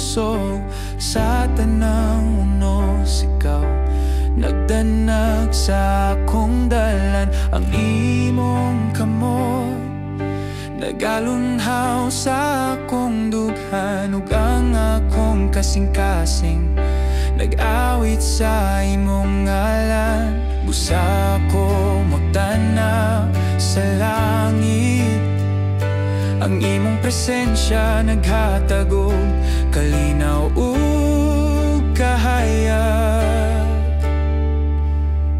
kusog sa tanang unos. Ikaw nagdanag sa akong dalan, ang imong kamot nagalunhaw sa akong dughan, ug ang akong kasing-kasing nag-awit sa imong ngalan. Busa ko magtanaw sa langit, ang imong presensya naghatag og kalinaw ug kahayag.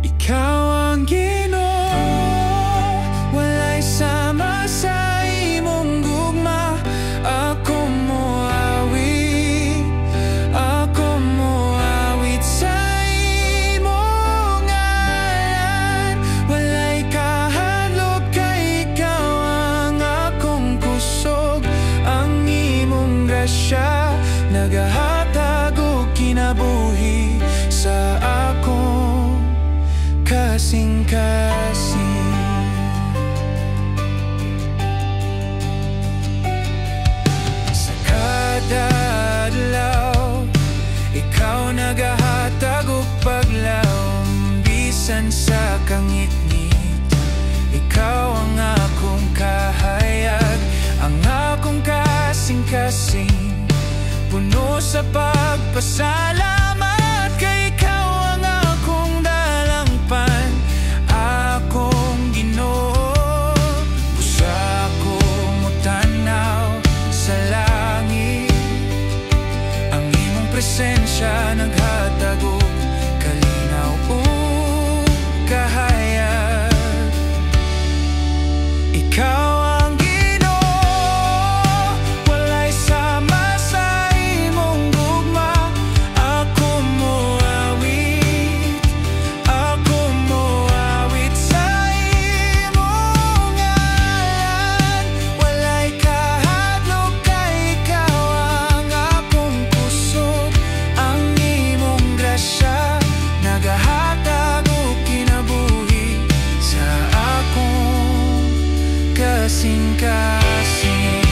Ikaw ang Ginoo, walay sama sa imong gugma. Ako moawit, ako moawit sa imong ngalan. Walay kahadlok kay ikaw ang akong kusog, ang imong grasya nagahatag og kinabuhi sa akong kasing-kasing. Sa kada adlaw, ikaw nagahatag og paglaom, bisan sa kangit-ngit. Ikaw ang akong kahayag, ang akong kasing-kasing, puno sa pagpasalamat kay ikaw ang akong dalangpan, akong Ginoo. Busa ako motanaw sa langit, ang imong presensya naghatag og kalinaw ug kahayag. Ikaw kasing-kasing.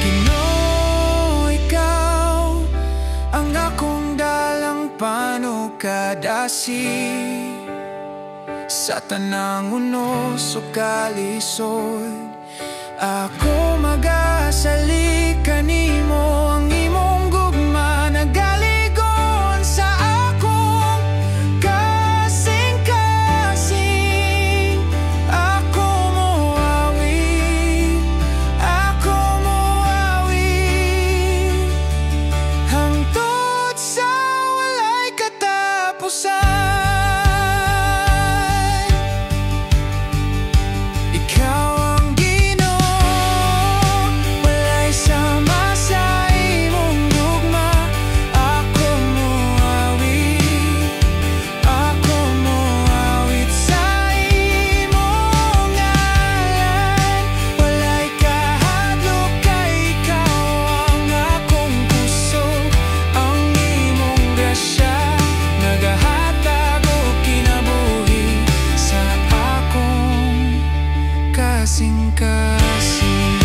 Ginoo, ikaw ang akong dalangpan ug kadasi sa tanang unos ug kalisod. Ako magasalig kanimo, ang imong gugma nagaligon sa akong kasing-kasing. Ako moawit, ako moawit hangtod sa walay katapusan. Ikaw kasing-kasing.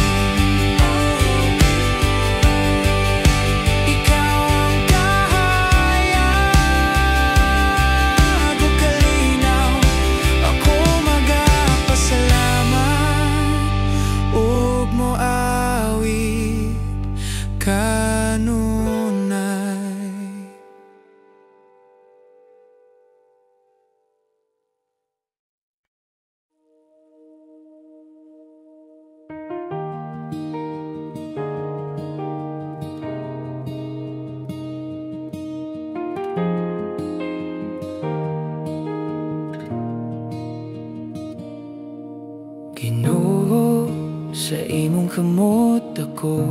Ikaw ang kahayag ug kalinaw, ako magapasalamat ug moawit kanunay. Ginoo, sa imong kamot ako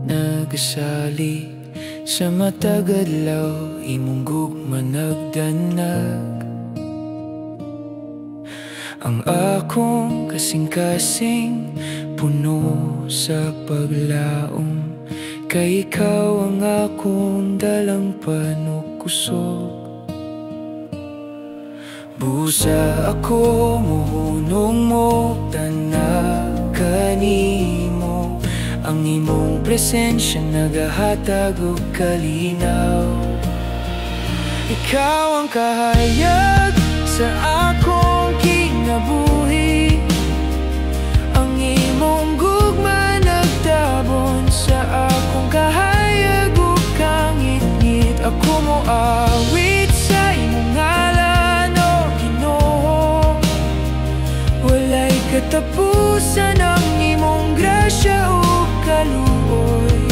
nagasali, sa matag adlaw imong gugma nagdanag. Ang akong kasing-kasing puno sa paglaom, kay ikaw ang akong dalangpan ug kusog. Busa ako muhunong mo tanan kanimo, ang imong presensya nagahatag og kalinaw. Ikaw ang kahayag sa akong kinabuhi, ang imong gugma nagtabon sa akong kahayag ug kangit-ngit. Ako moawit sa imong ngalan, o Ginoo. Walay katapusan ang imong grasya ug kaluoy.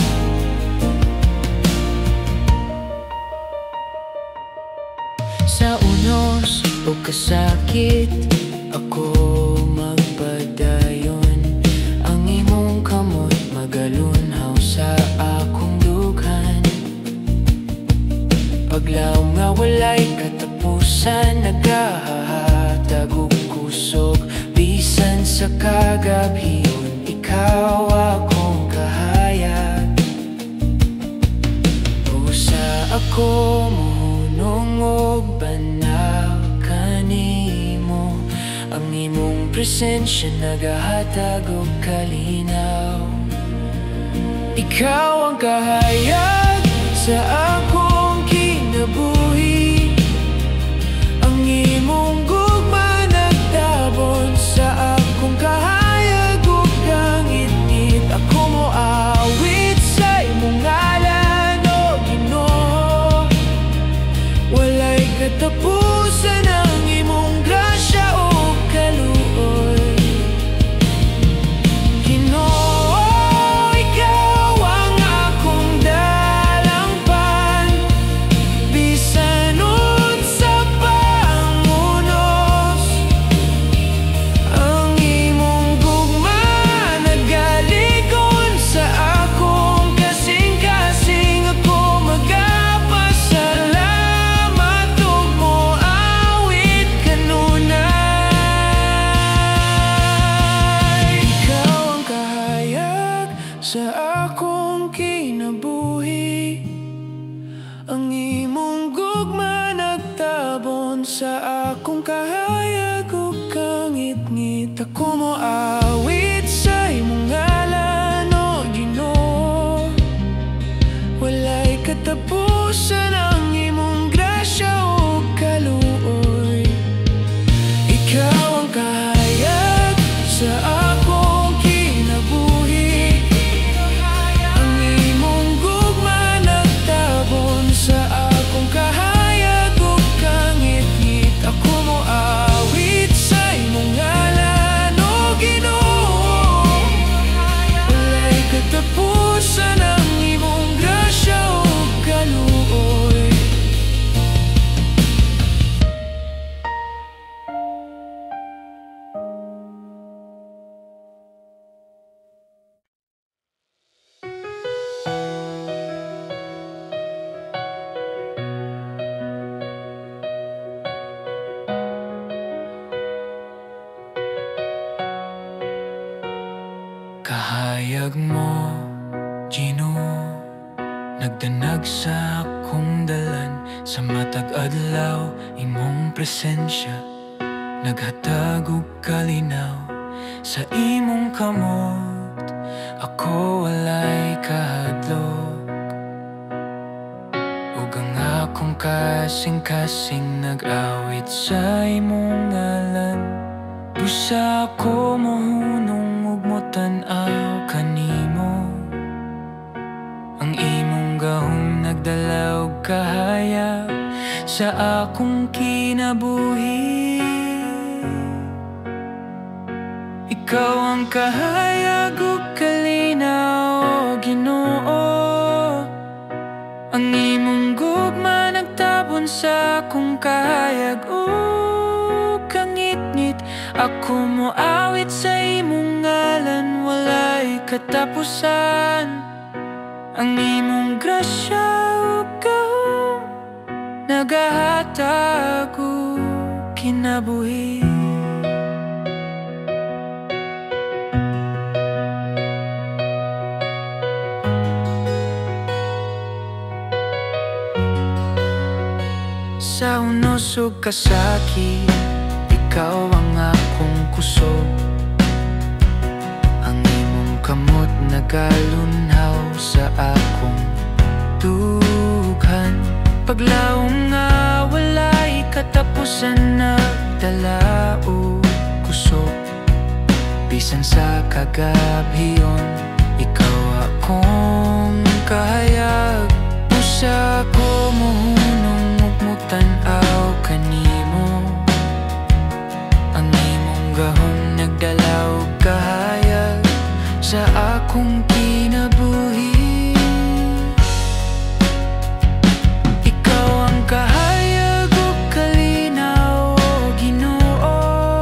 Sa unos o kasakit ako magpadayon, ang imong kamot magalunhaw sa akong dughan. Paglaom nga walay katapusan, nagahatag og kusog bisan sa kagabhiyon. Ikaw akong kahayag. Busa ako muhunong og banaw kanimo, ang imong presensya nagahatag og kalinaw. Ikaw ang kahayag sa akong kinabuhi, ang imong gugma nagtabon sa akong kahayag ug kangit-ngit. Ako moawit sa imong ngalan, o Ginoo. Walay katapusan ang imong grasya ug kaluoy. Ginoo, ikaw ang akong dalangpan, bisan unsa pa ang unos. Ang imong gugma nagaligon sa akong kasing-kasing. Ako magapasalamat ug moawit kanunay. Ikaw ang kahayag sa akong kinabuhi, ang imong gugma nagtabon sa akong kahayag ug kangit-ngit. Ako moawit sa imong ngalan, o Ginoo. Walay katapusan ang imong grasya ug kaluoy. Ikaw ang kahayag sa akong kinabuhi, ang imong gugma nagtabon sa akong kahayag ug kangit-ngit. Ako moawit sa imong ngalan, o Ginoo. Walay katapusan ang imong grasya ug kaluoy. Kahayag mo, Ginoo, nagdanag sa akong dalan. Sa matag adlaw imong presensya naghatag og kalinaw. Sa imong kamot ako walay kahadlok, ug ang akong kasing-kasing nag-awit sa imong ngalan. Busa ako mohunong ug motan-aw kanimo, ang imong gahom nagdala og kahayag sa akong kinabuhi. Ikaw ang kahayag ug kalinaw, o Ginoo. Ang imong gugma nagtabon sa akong kahayag ug kangit-ngit. Ako moawit sa imong ngalan, walay katapusan ang imong grasya ug gahom nagahatag og kinabuhi. Sa unos kusog kasakit, ikaw ang akong kusog. Ang imong kamot nagalunhaw sa akong dughan. Paglaom nga walay katapusan, nagdala og kusog. Bisan sa kagabhiyon, ikaw akong kahayag. Usa ko muhunong ug mutan-aw kanimo. Ang imong gahom nagdala og kahayag sa akong kinabuhi. Ikaw ang kahayag ug kalinaw, Ginoo.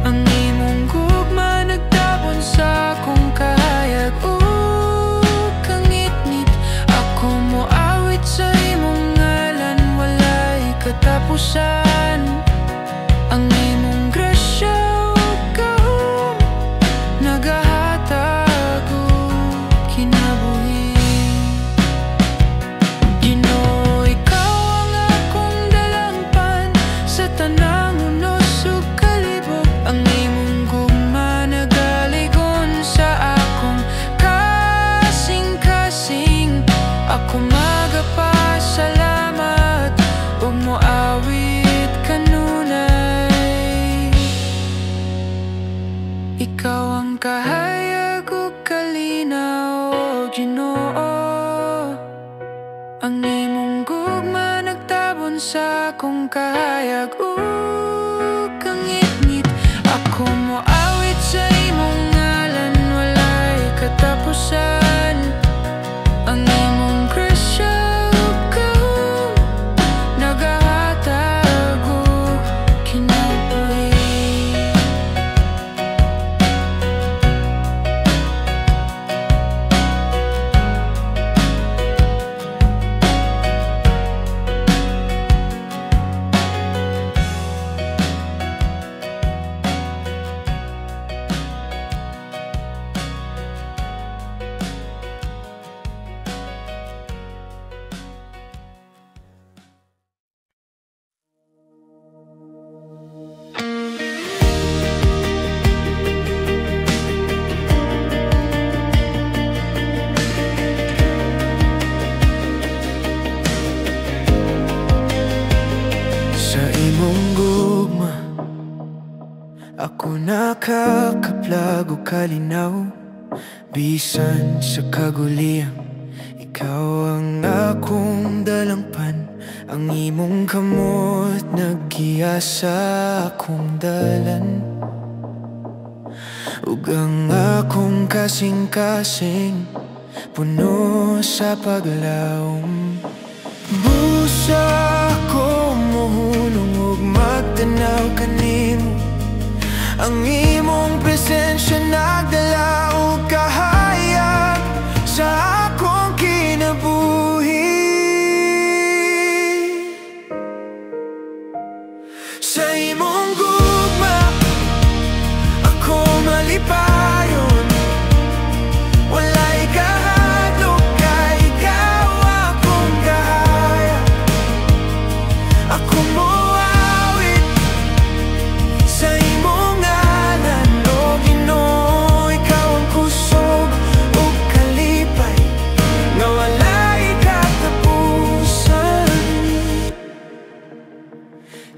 Ang imong gugma nagtabon sa akong kahayag ug kangit-ngit. Ako moawit sa imong ngalan, walay katapusan. Ang imong grasya ug gahom nagahatag og kinabuhi. Ginoo, ikaw ang akong dalangpan sa tanang unos ug kalibog. Ang imong gugma nagaligon sa akong kasing-kasing. Ako magapasalamat ug moawit kanunay. Ikaw ang kahayag ug kalinaw, Ginoo. Ang imong gugma nagtabon sa akong kahayag ug kangit-ngit. Ako moawit sa imong ngalan, walay katapusan. Ang imong grasya ug gahom nagahatag og kinabuhi. Sa imong gugma, ako nakakaplag o kalinaw. Bisan sa kaguliang, ikaw ang akong dalangpan. Ang imong kamot naggiya sa akong dalan, ug ang akong kasing-kasing puno sa paglaom. Busa ko muhunong ug magtanaw kanimo. Ang imong presensya nagdala og kahayag sa akong kinabuhi. Sa imong gugma, ako malipayon. Walay kahadlok kay ikaw akong kahayag. Ako moawit sa imong ngalan, o Ginoo. Ikaw ang kusog ug kalipay nga walay katapusan.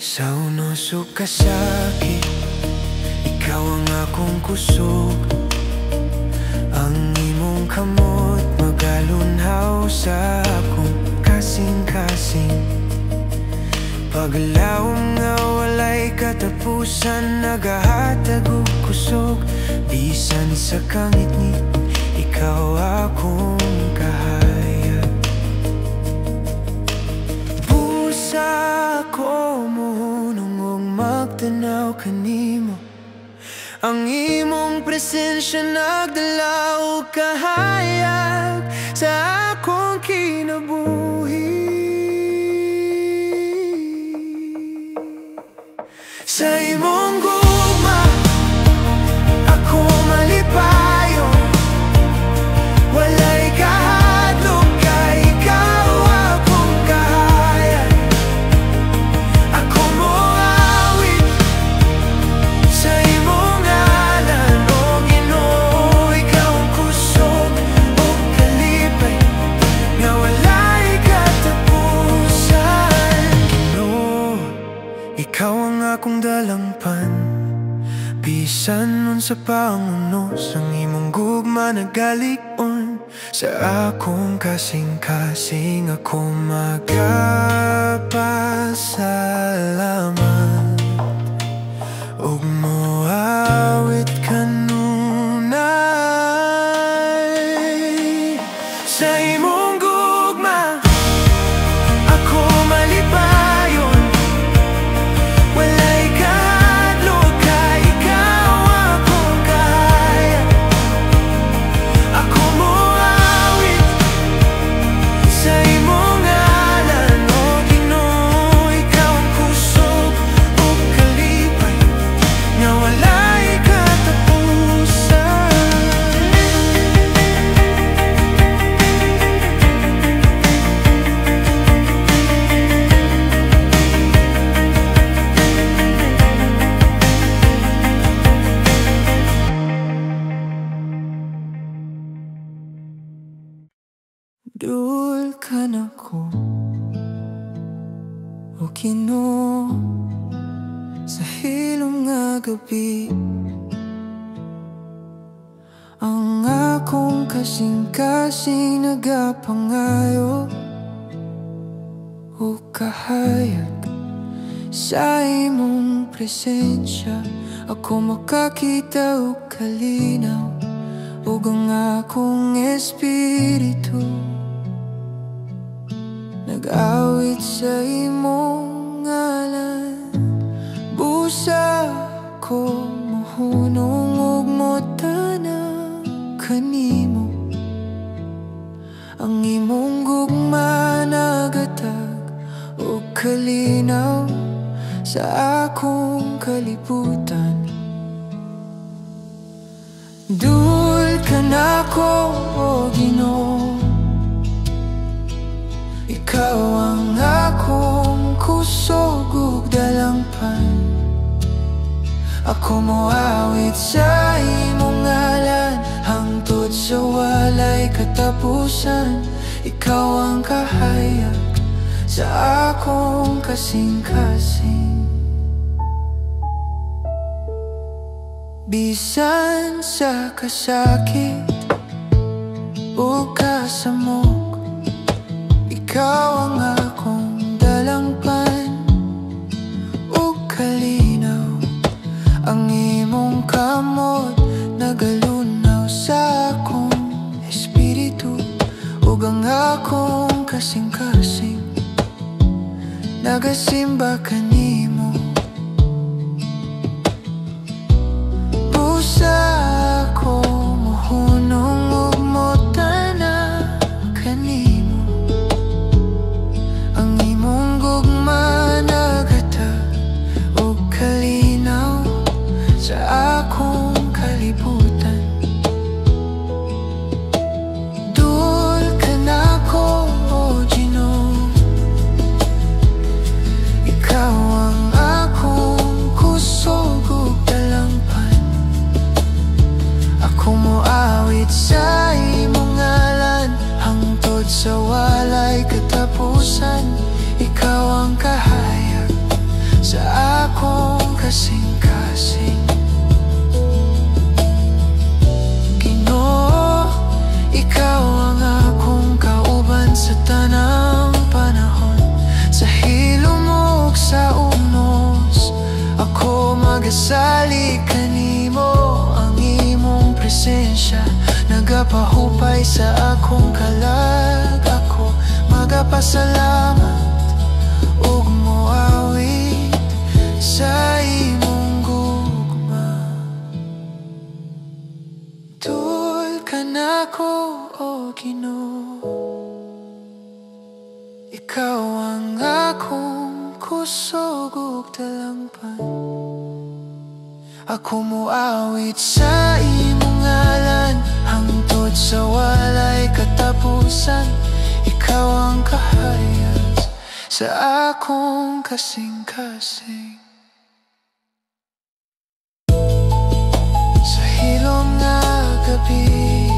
Sa unos ug kasakit, ikaw ang akong kusog. Ang imong kamot magalunhaw sa akong kasing-kasing. Paglaom nga walay katapusan, nagahatag og kusog. Bisan sa kangit-ngit, ikaw akong kahayag. Busa ko muhunong ug magtanaw kanimo. Ang imong presensya nagdala og kahayag sa akong kinabuhi. Sa imong gugma, ako malipayon. Walay kahadlok kay ikaw akong kahayag. sa pangunos ang imong gugma nagalig-on sa akong kasing-kasing. Ako magapasalamat ug moawit kanunay sa imong gugma. Ako malipayon, walay kahadlok ka, ikaw akong kaya. Ako moawit sa imong ngalan, o Ginoo. Ikaw ang kusog ug kalipay nga walay katapusan. Dul ka nako, o Ginoo, sa hilom nga gabi. Ang akong kasing-kasing nagapangayo o kahayag sa imong presensya. Ako makakita o kalinaw ug ang akong espiritu nag-awit sa imong ngalan. Busa ko mohunong ug motanang kanimo. Ang imong gugma nagatag ug kalinaw sa akong kalibutan. Dul ka nako, o Ginoo. Ikaw ang akong kusog ug dalangpan. Ako moawit sa imong ngalan hangtod sa walay katapusan. Ikaw ang kahayag sa akong kasing-kasing. Bisan sa kasakit o kasamok, ikaw ang akong dalangpan o kalinaw. Ang imong kamot nagalunaw sa akong espiritu ug ang akong kasing-kasing nagasimba kanimo. Busa ako mohunong ug motana kanimo. Ang imong gugma nagatag ug kalinaw sa akong kalibutan. Dul ka nako, o Ginoo. Ikaw ang akong kusog ug dalangpan. Ako moawit sa imong ngalan hangtod sa walay katapusan. Ikaw ang kahayag sa akong kasing-kasing. Ginoo, ikaw ang akong kauban sa tanang panahon. Sa hilom ug sa unos, ako magasali kanimo. Ang imong presensya nagapahupay sa akong kalag. Ako magapasalamat ug moawit sa imong gugma. Dul ka nako, o Ginoo. Ikaw ang akong kusog ug dalangpan. Ako moawit sa imong ngalan hangtod sa walay katapusan. Ikaw ang kahayag sa akong kasing-kasing. Sa hilom nga gabi,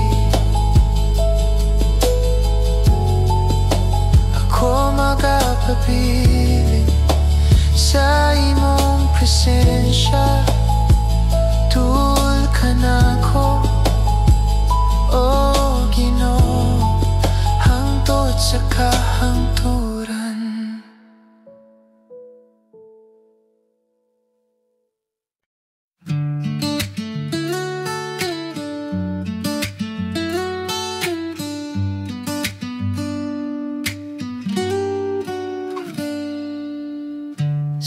ako magapapiling sa imong presensya. Dul ka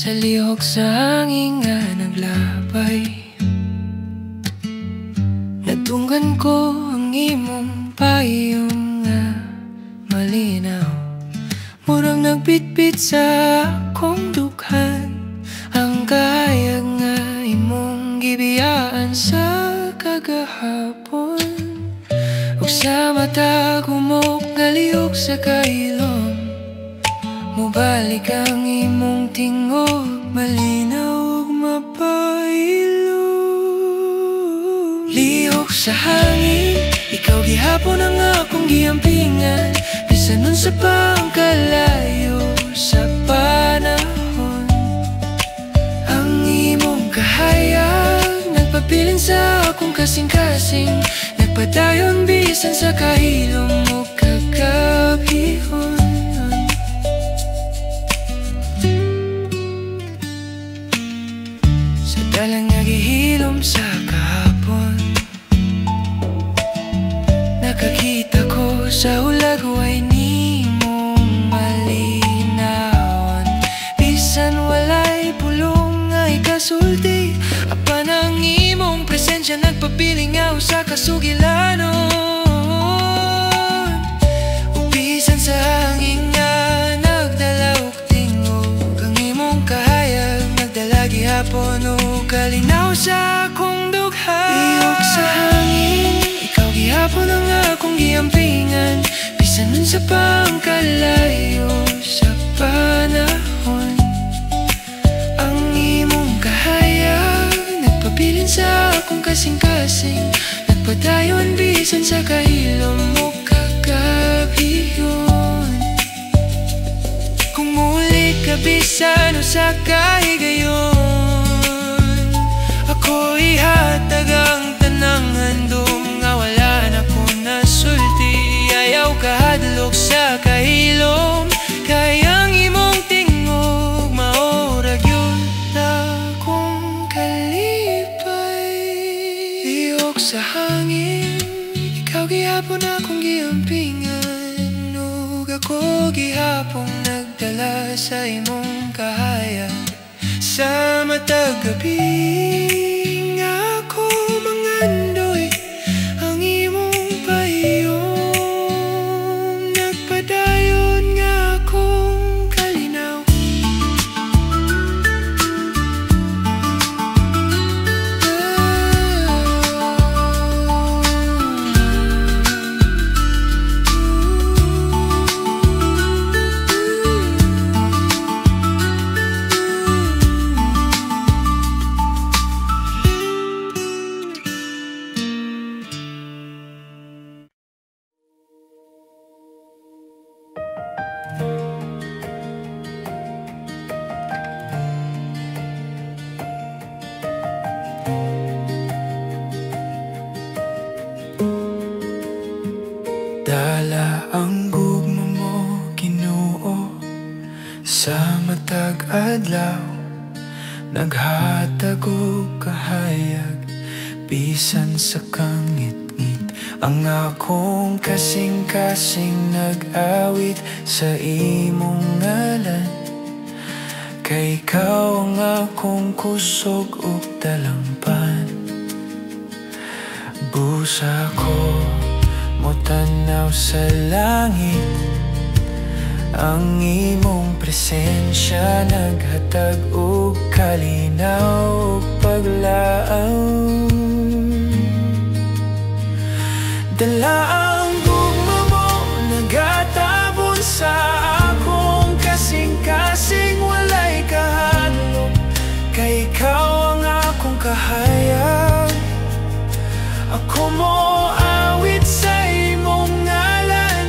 sa lihok sa hangin nga naglabay. Natunggan ko ang imong payong nga malinaw. Murang nagbitbit sa akong dughan ang kahayag nga imong gibiyaan sa kagahapon. Ug sa mata gumok nga lihok sa kahilom, mubalik ang imong tingog, malinaw ug mapailom. Lihok sa hangin, ikaw gihapon ang akong giampingan. Bisan unsa pa ang kalayo sa panahon, ang imong kahayag nagpabilin sa akong kasing-kasing. Nagpadayon bisan sa kahilom mo kagabihon. Sa dalang nagihilom sa kahapon, nakakita ko sa ulag way nimong malinawan. Bisan walay pulong nga ikasulti, apan ang imong presensya nagpapiling nga usa ka sugilanon. Ug bisan sa hangin nga nagdala og tingog, ang imong kahayag nagdala gihapon og kalinaw sa akong dugha. Lihok sa hangin, ikaw gihapon ang akong giampingan. Bisan unsa pa ang kalayo sa panahon, ang imong kahayag nagpabilin sa akong kasing-kasing. Nagpadayon bisan sa kahilom mo kagabihon. Kung muli ka bisan usa ka higayon, ako ihatag ang tanang handom nga wala na ko nasulti. Ayaw kahadlok sa kahilom, kay ang imong tingog maurag yun akong kalipay. Lihok sa hangin, ikaw gihapon akong giampingan. Ug ako gihapon nagdala sa imong kahayag sa matag gabi. Nga ako mangandoy ang imong pahiyom, nagpadayon nga akong kalinaw. Dala ang gugma mo, Ginoo, sa matag adlaw. Naghatag og kahayag bisan sa kangit-ngit. Ang akong kasing-kasing nag-awit sa imong ngalan. Kay ikaw ang akong kusog ug talampan. Busa ko motanaw sa langit, ang imong presensya naghatag og kalinaw ug paglaang. Dala ang gugma mo, nagatabon sa akong kasing-kasing. Walay kahadlok, kay ikaw ang akong kahayag. Ako mo awit sa imong ngalan,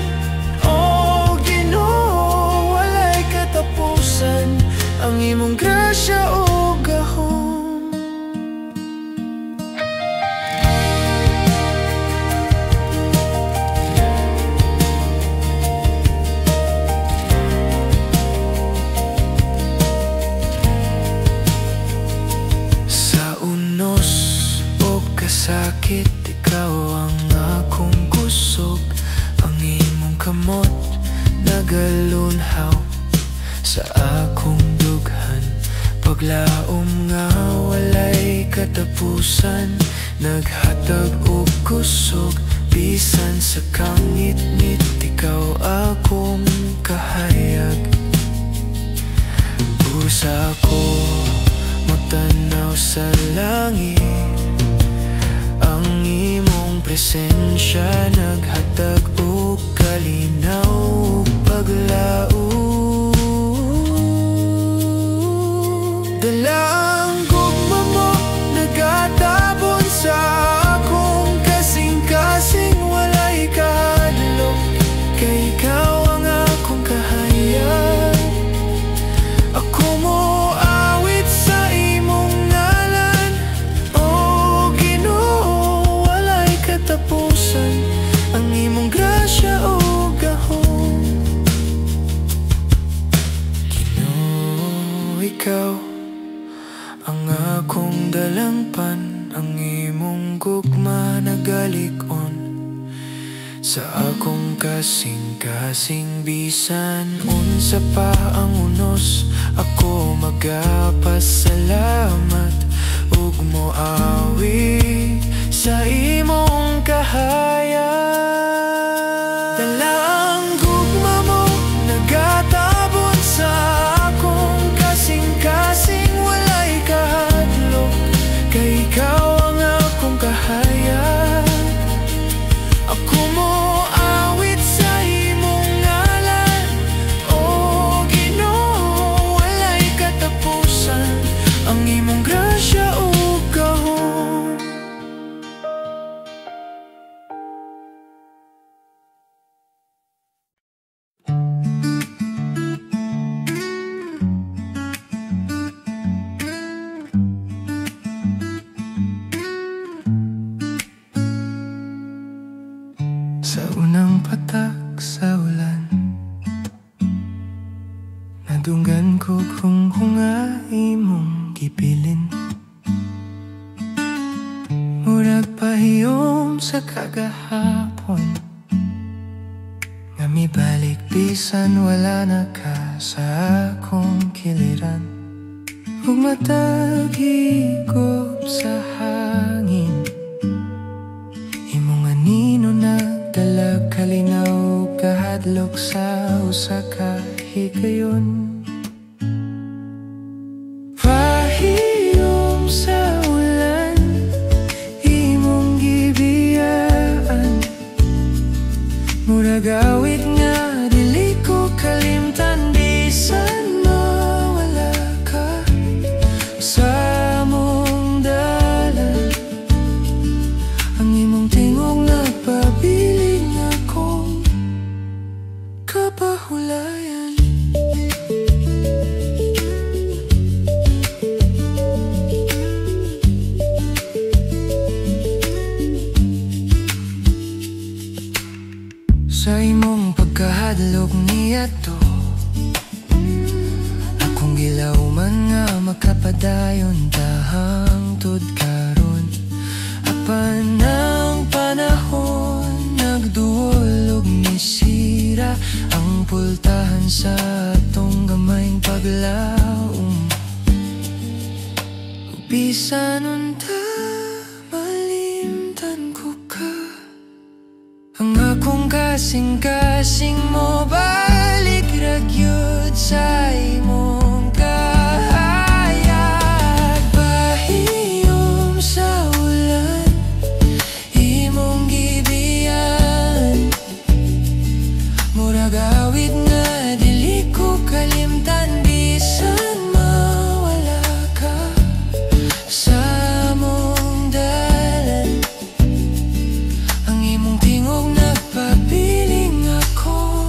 o Ginoo, walay katapusan ang imong grasya o gahom. Sa unos o kasakit, ikaw ang akong kusog. Ang imong kamot nagalunhaw sa akong dughan. paglaom nga walay katapusan, naghatag og kusog bisan sa kangit-ngit. Ikaw akong kahayag, usa ko motanaw sa langit. Ang imong presensya naghatag og kalinaw ug paglaom. Dala ang gugma mo nagatabon sa akong kasing-kasing, walay kahadlok kay ikaw ang akong kahayag. Ako mo awit sa imong ngalan, o Ginoo, walay katapusan. Ang imong grasya o gahom, Ginoo, ikaw ang akong dalangpan. Ang imong gugma nagalig-on sa akong kasing-kasing, bisan unsa pa ang unos. Ako magapasalamat ug moawi sa imong kahayag. Dala ang gugma mo nagatabon sa akong kasing-kasing, walay kahadlok kay ikaw ang akong kahayag. Ako mo awit sa imong ngalan, o Ginoo, walay katapusan. Ang imong grasya o gahom. Sa unang patak sa ulan, nadunggan ko kung hunga imong gibilin. Murag pahiyom sa kagahapon, nga mibalik bisan wala na ka sa akong kiliran. Ug matag higop sa hangin, imong anino nagdalag kalinaw kahadlok sa usa ka higayon. Pahiyom sa ulan, imong gibiyaan, murag awit nga dili ko kalimtan bisan mawala ka sa among dalan. Ang imong tingog nagpabiling akong kapahulayan. Sa imong pagkahadlok niadto, akong gilauman nga makapadayon ta hangtod karon. Apan ang panahon nagduol ug nisira ang pultahan sa atong gamayng paglaom. Ug bisan unta malimtan ko ka, ang akong kasing-kasing mo balik ra gyud sa imong kahayag. Pahiyom sa ulan, imong gibiyan, murag awit nga dili ko kalimtan bisan mawala ka sa among dalan. Ang imong tingog nagpabiling ako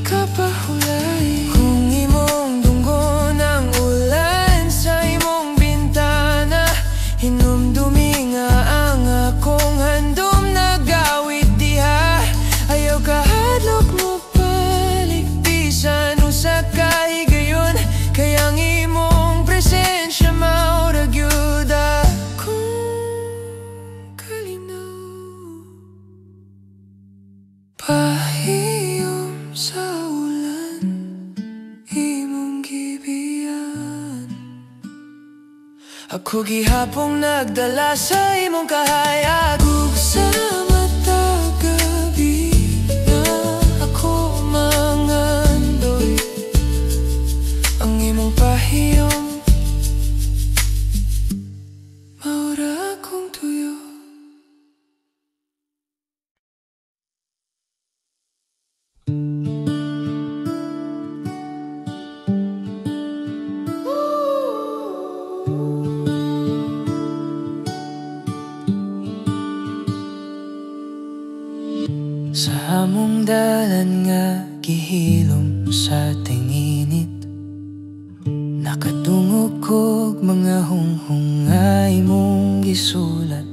kapahulay. Kung imong dunggon ang ulan sa imong bintana, hinumdumi nga ang akong handom nagawit diha. Ayaw kahadlok mo balik bisan usa ka higayon, kaya ang imong presensya maura gyud akong kalinaw. Pahiyom sa ulan, imong gibiyan, Ako gihapong nagdala sa imong kahayag. Ug sa matag gabi na ako mangandoy ang imong pahiyom, maura akong tuyo. Sa among dalan nga gihilom sa tinginit, nakadungog kog mga hunghungay mong gisulat.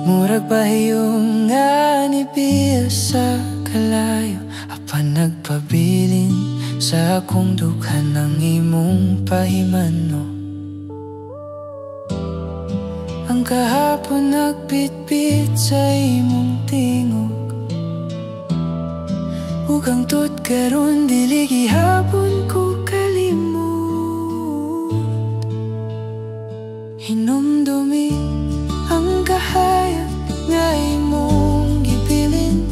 Murag pahiyong nga nipiya sa kalayo, apan nagpabilin sa akong dughan ng imong pahimano. Ang kahapon nagpitpit sa imong tingog, ug ang tut karon dili gihapon ko kalimot. Hinumdumi ang kahayag nga imong gibilin,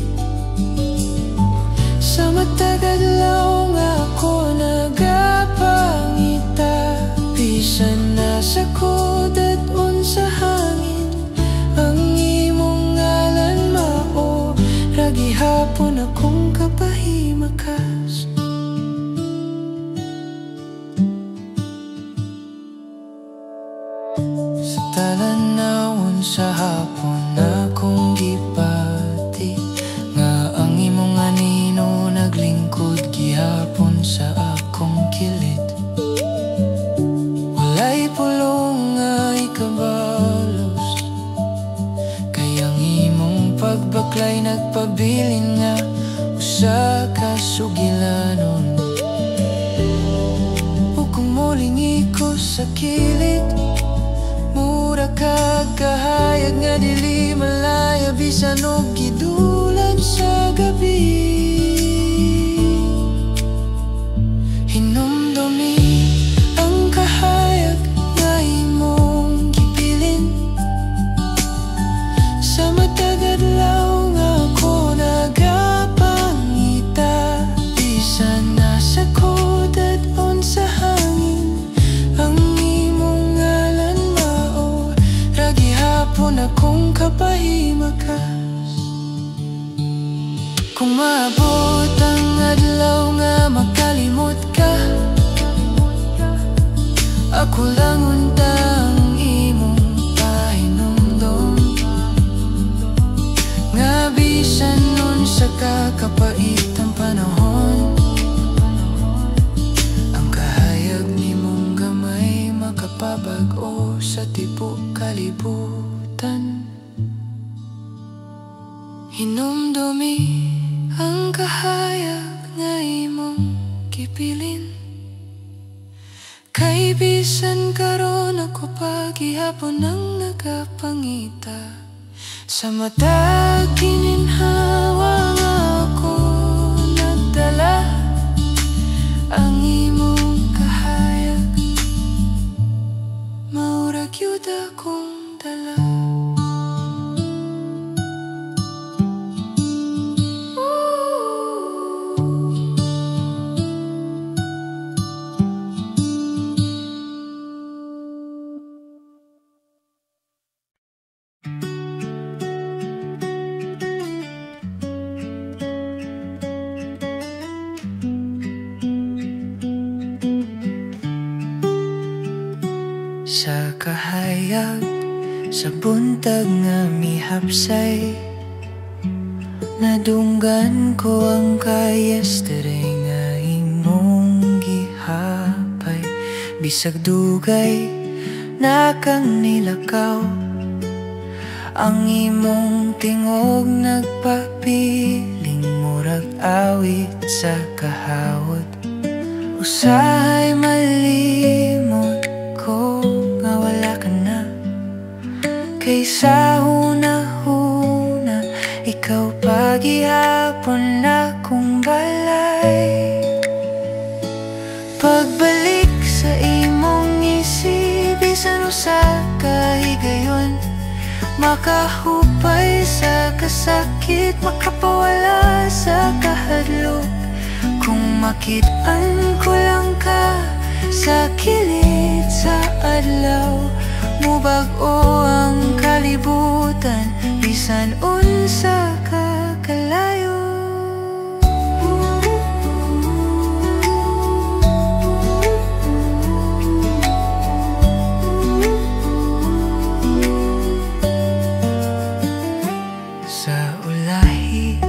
sa matag adlaw nga ako nagapangita. Bisan nasa kodat sa hangin ang imong ngalan mao, ra gihapon akong kapahimakas. Sa talanawon sa hapon akong gipati, nga ang imong anino naglingkod gihapon sa akong kilid. Walay pulong nga ikabalos, kayang imong pagbaklay nagpabilin nga usa ka sugilanon. Ug kung mulingi ko sa kilid, mura ka kahayag nga dili malaya, bisan og gidulan sa gabi. Hinumdumi ang kahayag nga imong gibilin, sa matag adlaw nga ako nagapangita. Bisan nasa kodat on sa hangin ang imong ngalan mao, ra gihapon akong kapahimakas. Kung maabot ang adlaw nga makalimot ka, ako lang unta ang imong pahinumdom, nga bisan nun sa kakapait ang panahon, ang kahayag nimong gamay makapabag-o sa tibok kalibutan. Hinumdumi ang kahayag nga imong gipilin, kay bisan karon ako pa gihapon ang nagapangita. Sa matag gininhawa nga ako nagdala ang imong kahayag, maura gyud akong dala. Sa kahayag, sa buntag nga mihapsay, nadunggan ko ang ka-yesterday nga imong gihapay. Bisag dugay na kang nilakaw, ang imong tingog nagpapiling, murag awit sa kahawot. Usahay malimot ko nga wala ka na, kaysa huna-huna ikaw pagihapon na kong balay. Pagbalik sa imong isip, sa kahigayon, makahupay sa kasakit, makapawala sa kahadlok. Kung makit-an ko lang ka sa kilid sa adlaw, mubag-o ang kalibutan, bisan unsa ka kalayo. Sa ulahi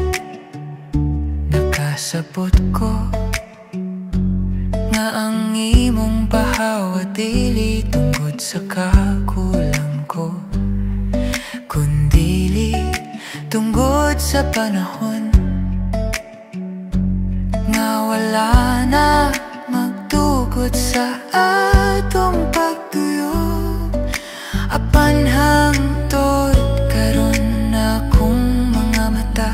nakasabot ko nga ang imong pahawa dili tungkod sa kakulang ko, kundili tungkod sa panahon nga wala na magtugot sa atong pagtuyo. Apan hangtod karon akong mga mata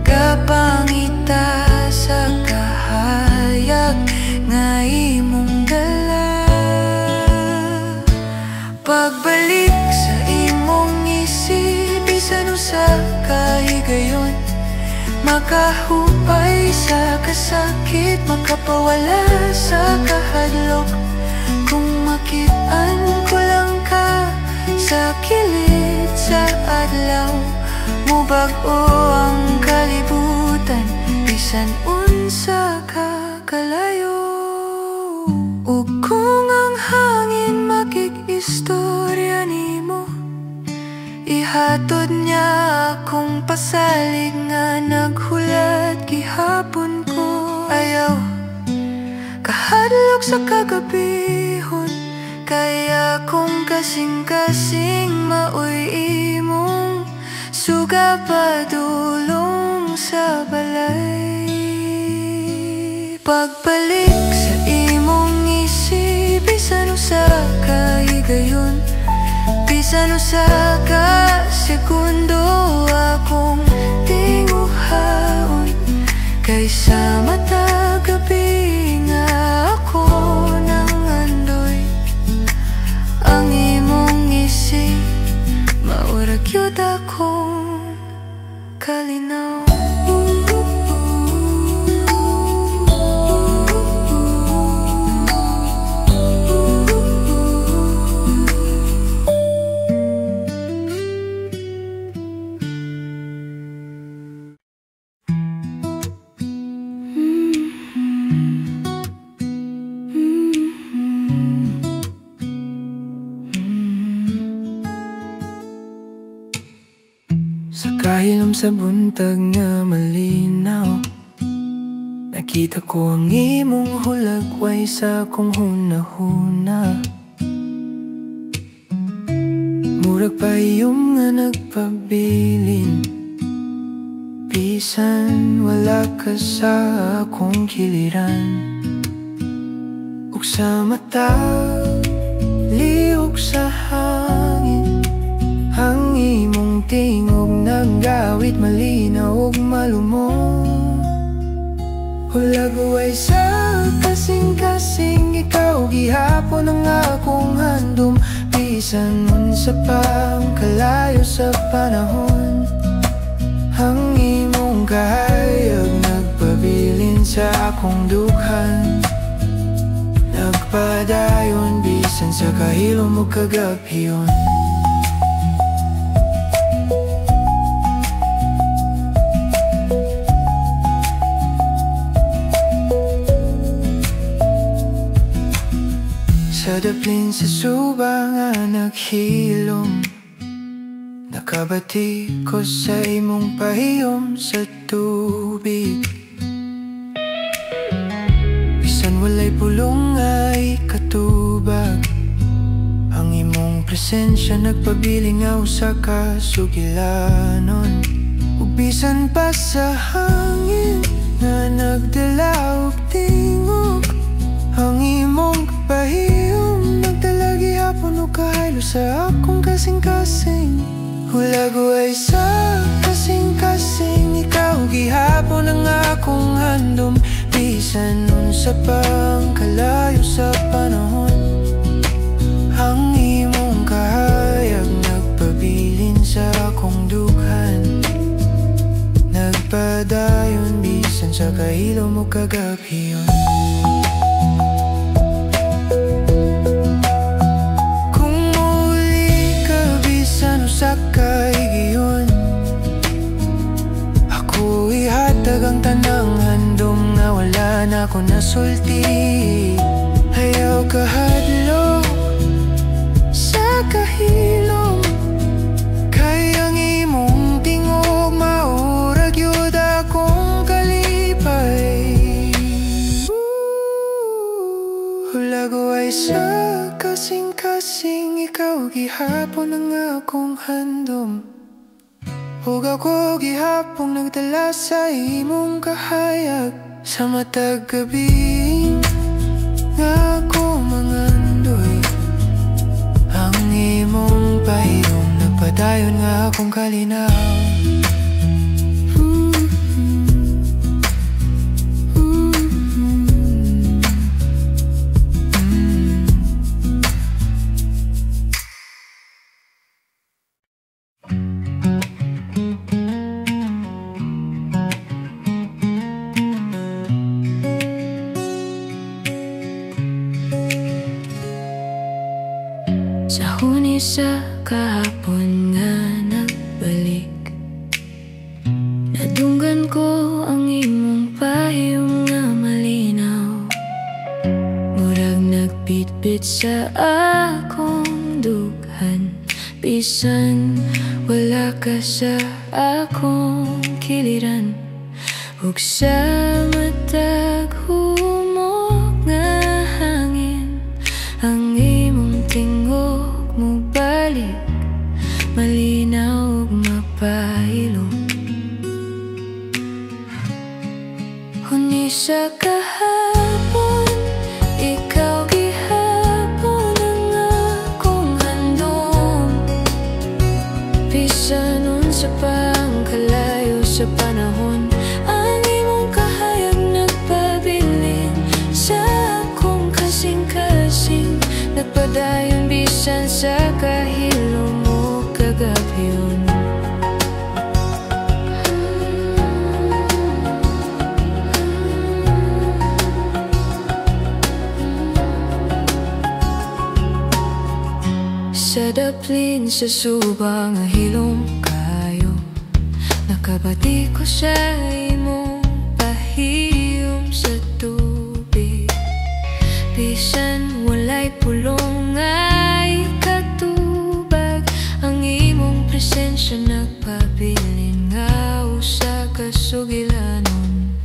kapangita sa kahayag nga imong dala. Pagbalik sa imong isip, bisan usa kahigayon, makahupay sa kasakit, makapawala sa kahadlok. Kung makit-an ko lang ka sa kilid sa adlaw, mubag-o ang kalibutan, bisan unsa ka kalayo. Ug kung ang hangin makikistorya nimo, ihatod niya akong pasalig nga naghulat gihapon ko. Ayaw kahadlok sa kagabihon, kaya kung kasing-kasing maoy imong suga padulong sa balay. Pagbalik sa imong isip, bisan usa kahigayon, bisan usa ka segundo akong tinguhaon, kaysa matagabi nga ako nang andoy. Ang imong isip maurag yun akong kalinaw. Kahilom sa buntag nga malinaw, nakita ko ang imong hulagway sa kong hunahuna. Murag payong nga nagpabilin, bisan wala ka sa akong kiliran. Ug sa mata, liog sa hangin, ang imong tingog naggawit malinaw ug malumong. Hulagway sa kasing-kasing, ikaw gihapon ang akong handom, bisan unsa pang kalayo sa panahon. Ang imong kahayag nagpabilin sa akong dughan, nagpadayon bisan sa kahilom o kagabhiyon. Sa daplin sa suba nga naghilom, nakabati ko sa imong pahiyom sa tubig. Bisan walay pulong ay katubag, ang imong presensya nagpabiling nga usa ka sugilanon. Ug bisan pa sa hangin nga nagdala og tingog, ang imong pahiyom nagdala gihapon og kahaylo sa akong kasing-kasing. Hulagway sa kasing-kasing, ikaw gihapon ang akong handom, bisan unsa pang kalayo sa panahon. sa kahilo mo kagabi yun. Kung muli ka bisan usa ka igiyon, ako ihatag ang tanang handom nga wala na ko nasulti. Ayaw kahadlok sa kahilom, kay ang imong tingog maurag yun akong kalipay. Hulago ay sa kasing-kasing, ikaw gihapon ang akong handom. Ug ako gihapong nagdala sa imong kahayag, sa matag gabi nga ako mangandoy. Ang imong pahiyom nagpadayon nga akong kalinaw. Sa huni sa kahapon nga nagbalik, nadunggan ko ang imong pahiyom nga malinaw. Murag nagbitbit sa akong dughan, bisan wala ka sa akong kiliran. Ug sa matag humok nga hangin, ang imong tingog mo balik, malinaw ug mapahilo. Huni sa kahapon, ikaw gihapon ang akong handom. Bisan unsa pang kalayo sa panahon, ang imong kahayag nagpabilin sa akong kasing-kasing. Nagpadayon bisan sa kahilo mo kagabyon. Sa daplin sa subang hilom kayo, nakabati ko sa imong pahiyom sa tubig. Bisan walay pulong ay katubag, ang imong presensya nagpabilin nga usa ka sugilanon.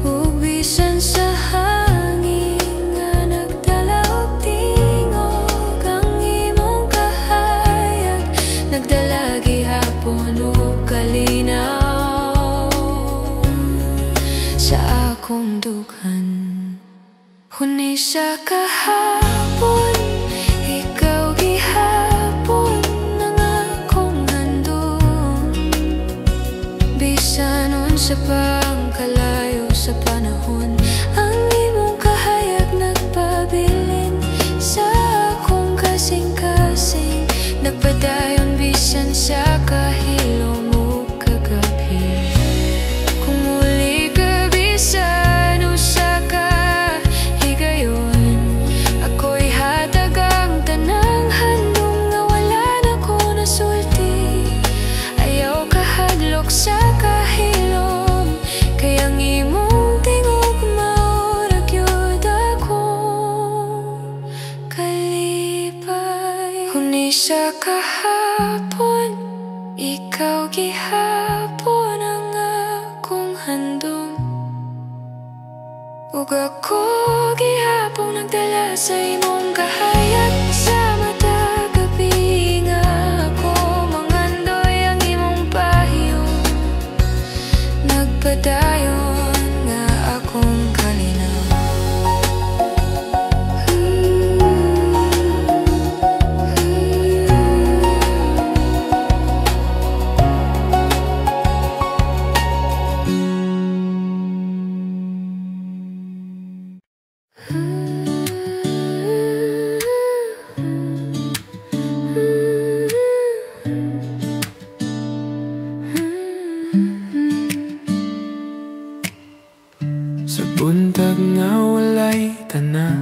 Ug bisan sa hangin nga nagdala og tingog, ang imong kahayag nagdala gihapon og kalinaw sa akong dughan. Huni sa kahapon, ikaw gihapon ang akong handom. Bisan unsa pang kalayo sa panahon, ang imong kahayag nagpabilin sa akong kasing-kasing. Nagpadayon bisan sa kahilo mo kagabi. Kung muli ka bisan usa ka higayon, ako'y hatag ang tanang handom nga wala na ko nasulti. Ayaw kahadlok sa kahilom, kay ang imong tingog maurag yun akong kalipay. Huni sa kahapon, ikaw gihapon ang akong handom. Ug ako gihapon nagdala sa imong kahayag, sa matag gabi nga ako mangandoy. Ang imong pahiyom nagpadayon nga akong kalinaw. Buntag nga walay tana,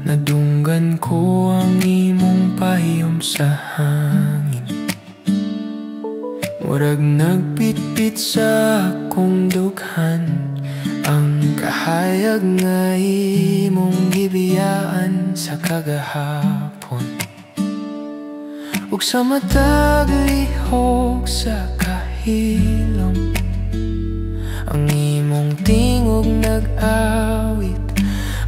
nadunggan ko ang imong pahiyom sa hangin. Murag nagpitpit sa akong dughan ang kahayag nga imong gibiyaan sa kagahapon. Ug sa matag lihok sa kahilom, ang imong tingog nag-awit,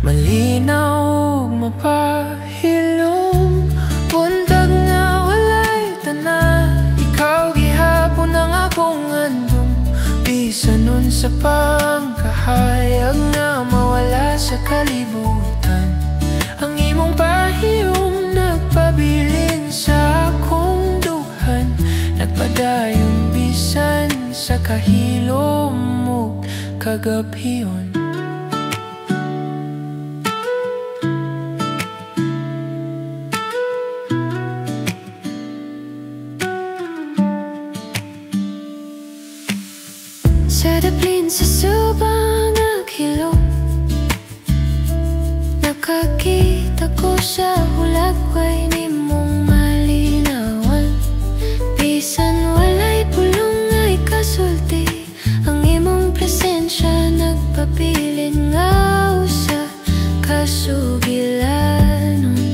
malinaw ug mapahilom. Buntag nga walay tana, ikaw gihapon ang akong andom. Bisan nun sa pangkahayag nga mawala sa kalibutan, ang imong pahiyom nagpabilin sa akong duhan, nagpadayon bisan sa kahilom mo kagabhiyon. Sa daplin sa subang naghilom, nakakita ko sa hulagway nimong malinawan. Bisan walay pulong ay kasulti, ang imong presensya nagpabilin nga usa kasugilanon.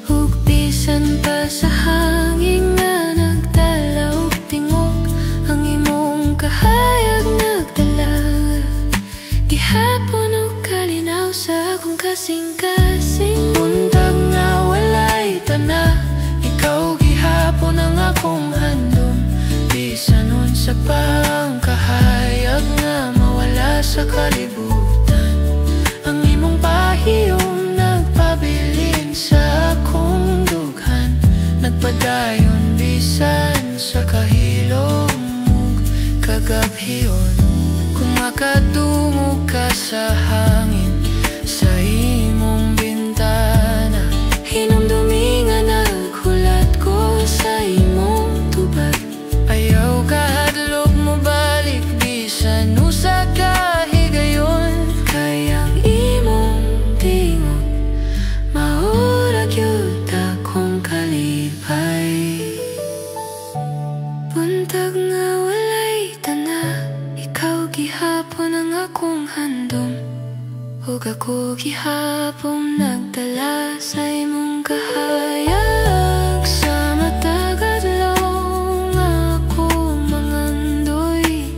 Ug bisan pa sa hangin nga nagdala og tingog, ang imong kahayag nagdala gihapon og kalinaw sa akong kasing-kasing. Buntag nga walay tana, ikaw gihapon ang akong handom. Bisan nun sa pangkahayag nga mawala sa kalibutan, ang imong pahiyom nagpabilin sa akong dughan, nagpadayon bisan sa kahilom ug kagabhiyon. Kung makatungog ka sa hangin sa imong bintana, hinumdumi nga naghulat ko sa imong tubag. Ayaw ka hadlok mo balik bisan usa ka higayon, Kayang imong tingog maurag yun akong kalipay. Buntag nga walay tana, ikaw gihapon ang akong handom. Ug ako gihapon nagdala sa imong kahayag. Sa matag adlaw nga ako mangandoy,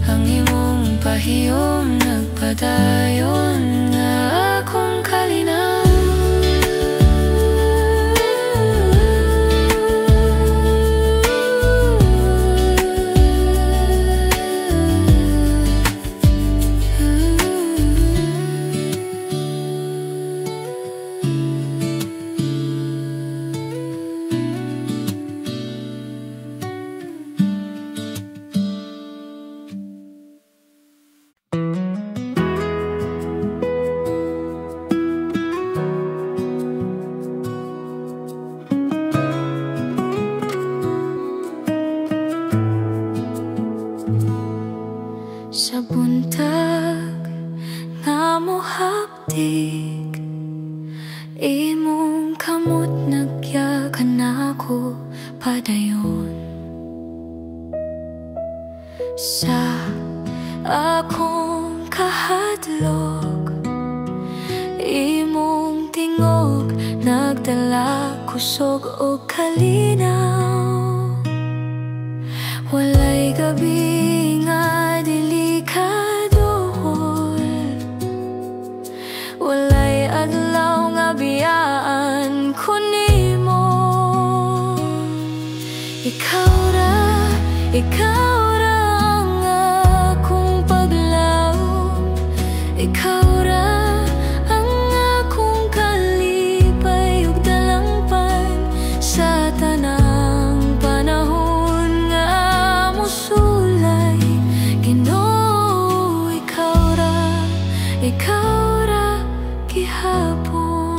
ang imong pahiyom nagpadayon nga akong kalinaw. Sa buntag nga mohaptig, imong kamot nagyakan ako padayon. Sa akong kahadlok, imong tingog nagdala kusog o kalinaw. Walay gabi nga dili kaduhol, walay adlaw nga biyaan ko nimo. Ikaw ra ang akong paglaom, ikaw ra ang akong kalipay ug dalangpan sa tanang panahon nga musulay. Ginoo, ikaw ra gihapon.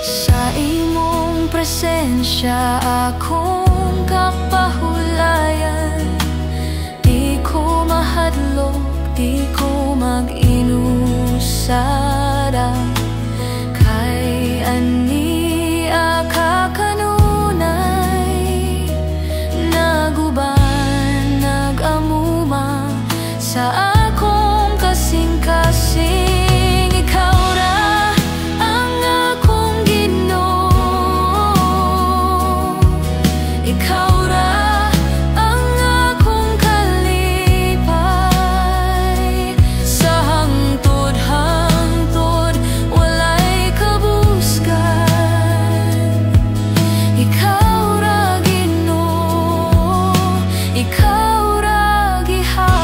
Sa imong presensya akong kapahulayan. Di ko mahadlok, di ko mag-inusara. Kay ani kakanunay, naguban, nag-amuma sa akong kasing-kasing. Ikaw ra ang akong Ginoo, ikaw ra ang akong kalipay. Sa hangtod-hangtod walay kabuskan. Ikaw ra Ginoo, ikaw ra gihapon.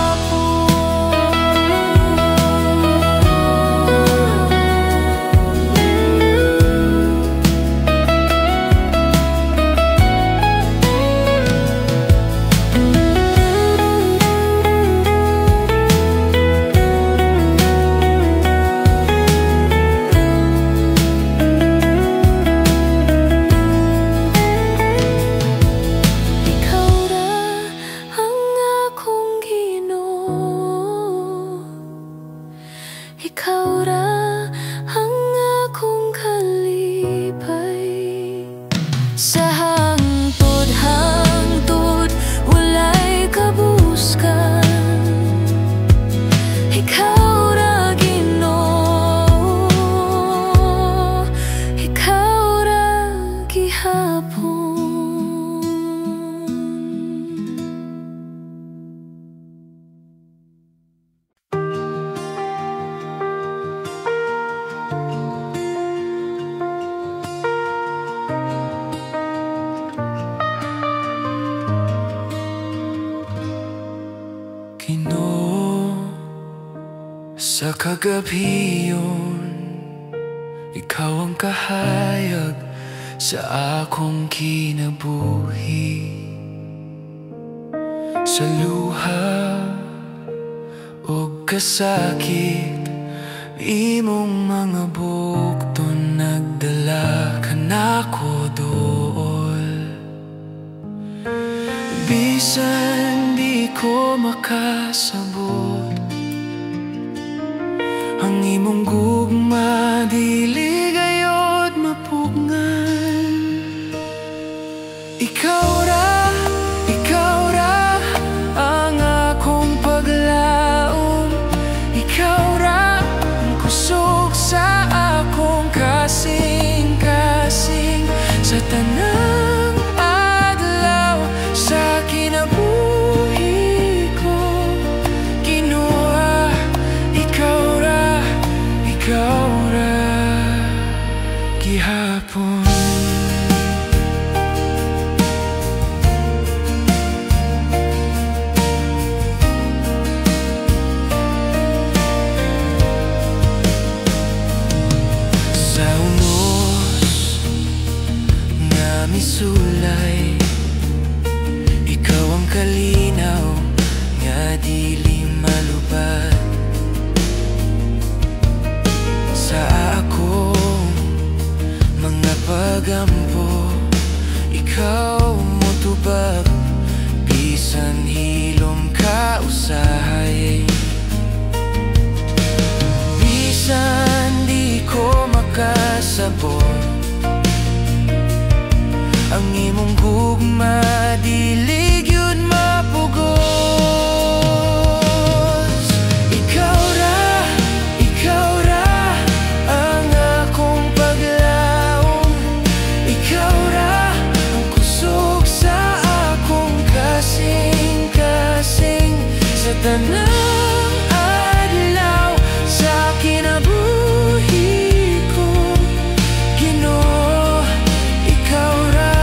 Ikaw ra ang akong Ginoo, ikaw ra ang akong kalipay. Sa hangtod-hangtod walay kabuskan. Ikaw ra Ginoo, ikaw ra gihapon. Ginoo, sa kagabiyon, ikaw ang kahayag sa akong kinabuhi. Sa luha o kasakit, imong mga bukton nagdala ka nako dool. Bisan di ko makasabot, ang imong gugma dili gayod mapugngan. Ikaw ra ang akong paglaom. Ikaw ra ang kusog sa akong kasing-kasing. Sa tanang adlaw sa kinabuhi ko, Ginoo, ikaw ra gihapon. Sa unos nga misulay, ikaw ang kalinaw nga dili malubad. Sa akong mga pagampo, ikaw motubag. Bisan hilom ka usahay, bisan di ko makasabot, ang imong gugma dili gyud mapugos. Ikaw ra ang akong paglaom. Ikaw ra ang kusog sa akong kasing-kasing. Sa tanang adlaw sa kinabuhi ko, Ginoo, ikaw ra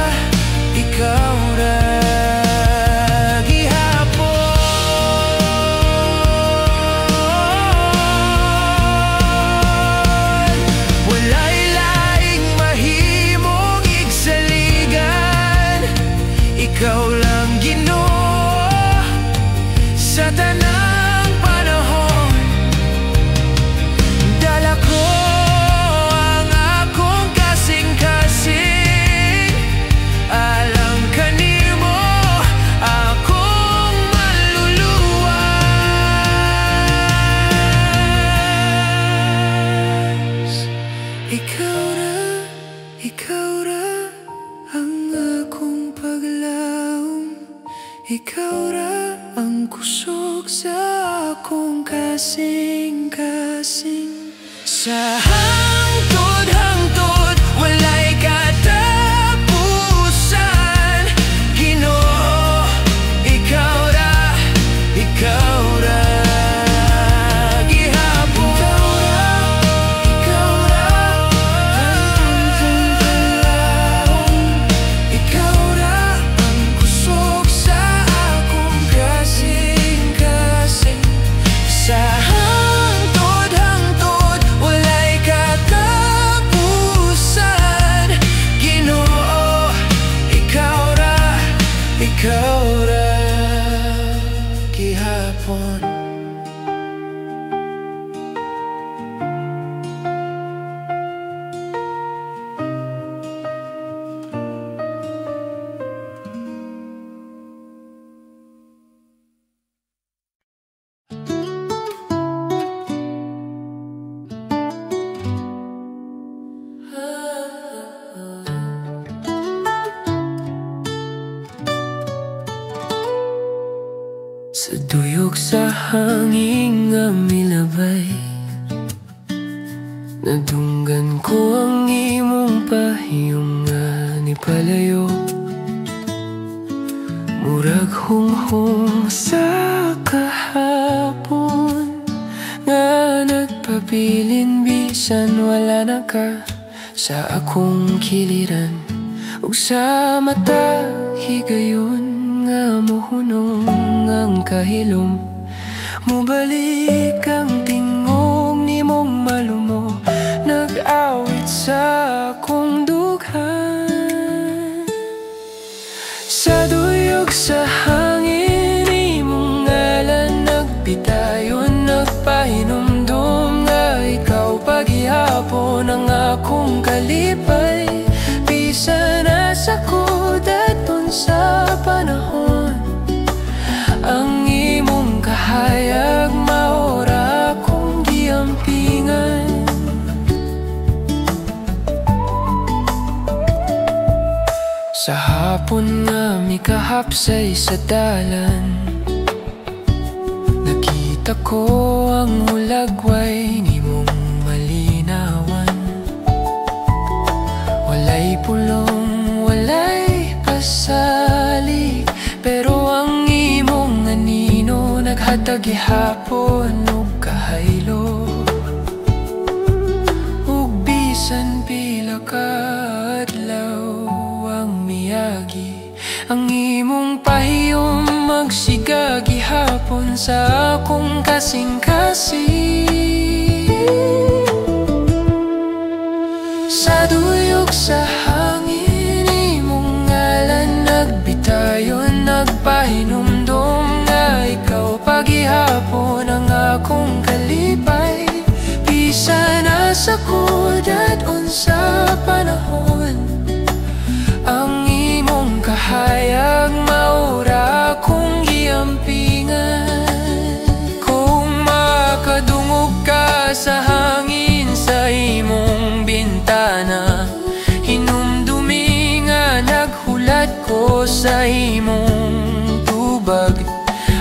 ikaw ra ang akong paglaom. Ikaw ra ang kusog sa akong kasing-kasing. Sa hangtod-hangtod walay katapusan, Ginoo, ikaw ra, ikaw ra. Ikaw ra gihapon. Sa tuyok sa hangin nga milabay, nadunggan ko ang imong pahiyong nga nipalayo. Murag hunghong sa kahapon nga nagpabilin bisan wala na ka sa akong kiliran. Ug sa mata higayon nga mohunong ang kahilom. Mubalik ang tingog ni mong malumo, nag-awit sa akong dughan. Sa duyok sa hangin imong ngalan nagbitayon, nagpahinumdum nga ikaw paghihapon ang akong kalipay. Bisan nasa kudaton sa panahon, ang imong kahayag maora akong giampingan. Sa hapon nga mikahapsay sa dalan, nakita ko ang hulagway nimong malinawan. Walay pulong, walay pasali, pero ang imong anino naghatag gihapon ug kahaylo. Ug bisan pila ka adlaw ang miyagi, ang imong pahiyom magsiga gihapon sa akong kasing-kasing. Sa duyok sa hangin imong ngalan nagbitayon, nagpahinumdum nga ikaw paghihapon ang akong kalipay. Bisan nasa kudat unsa panahon, ang imong kahayag maura akong giampingan. Kung makadungog ka sa hangin sa imong bintana, hinumdumi nga naghulat ko sa imong tubag.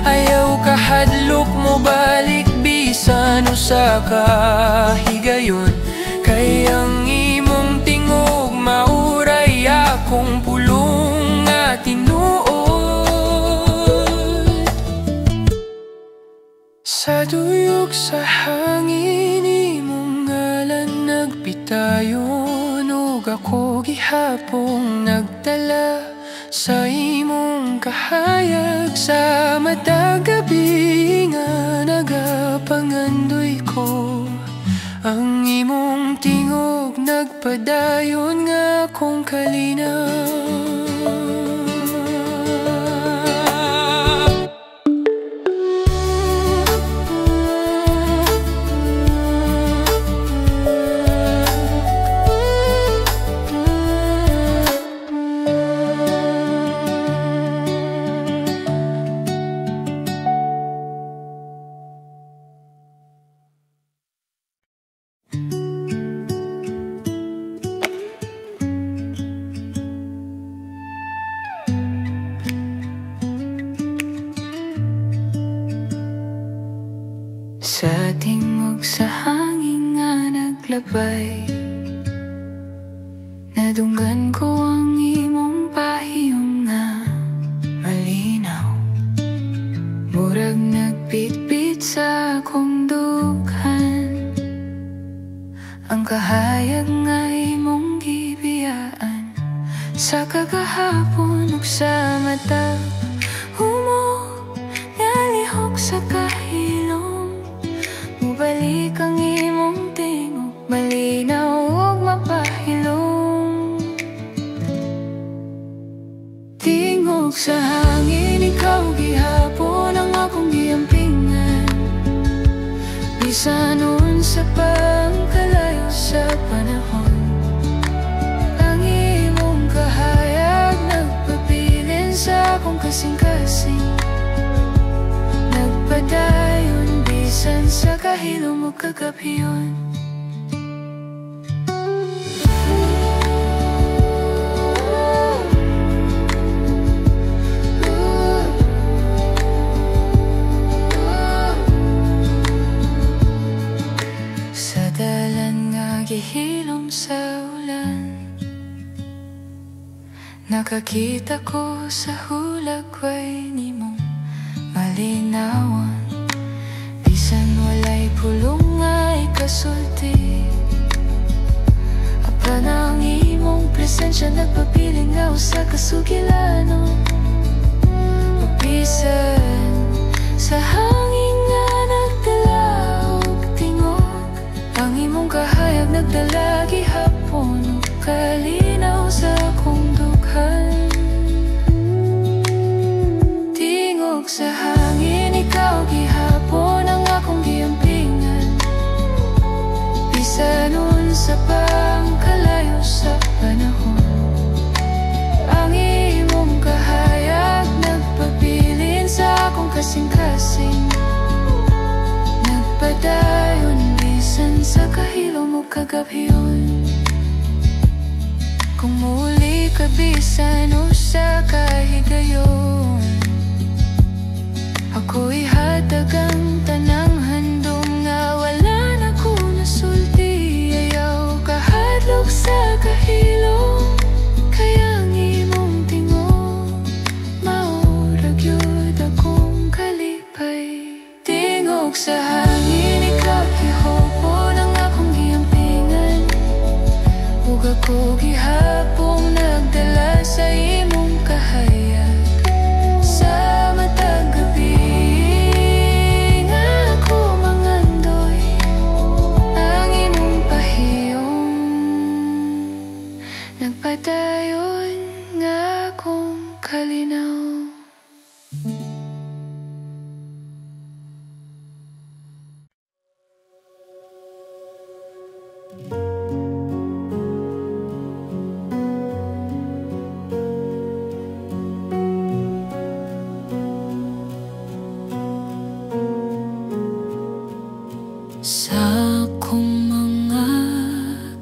Ayaw kahadlok mo balik bisan usa ka higayon, kay ang imong tingog mauray akong pulong nga tinuod. Sa duyok sa hangin imong ngalan nagbitayon, ug ako gihapong nagdala sa imong kahayag. Sa matag gabi nga nagapangandoy ko, ang imong tingog nagpadayon nga akong kalinaw. naglabay. Nadunggan ko ang imong pahiyong nga malinaw, murag nagpitpit sa akong dughan. Ang kahayag nga imong gibiyaan sa kagahapon ug sa mata humok nalihok sa kahilom. Mubalik ang imong tingog, malinaw ug mapahilom. Tingog sa hangin, ikaw gihapon ang akong giampingan. Bisan unsa pa ang kalayo sa panahon, ang imong kahayag nagpabilin sa akong kasing-kasing. Nagpadayon bisan sa kahilom o kagabiyon. Sa dalan nga gihilom sa ulan, nakakita ko sa hulagway nimong malinawan. Bisan walay pulong nga ikasulti, apa na ang imong presensya nagpabiling nga sa kasugilanon. Bisan sa hangin nga nagdala og tingog, ang imong kahayag nagdala gihapon ug kalinaw sa akong dughan. Tingog sa hangin, ikaw gihapon ang akong giampingan. Bisan unsa pa ang kalayo sa panahon, ang imong kahayag nagpabilin sa akong kasing-kasing. Nagpadayon bisan sa kahilom o kagabiyon. Kung muli ka bisan o sa kahigayon, ako'y hatag ang tanang handom nga wala na ko nasulti. Ayaw kahadlok sa kahilom, kaya ang imong tingog maurag yun akong kalipay. Tingog sa hangin, ikaw gihapon ang akong giampingan. Ug ako gihapon nagdala sa imong kahayag sa matag gabi. Nga ako mangandoy ang imong pahiyong, nagpadayon nga akong kalinaw. Sa akong mga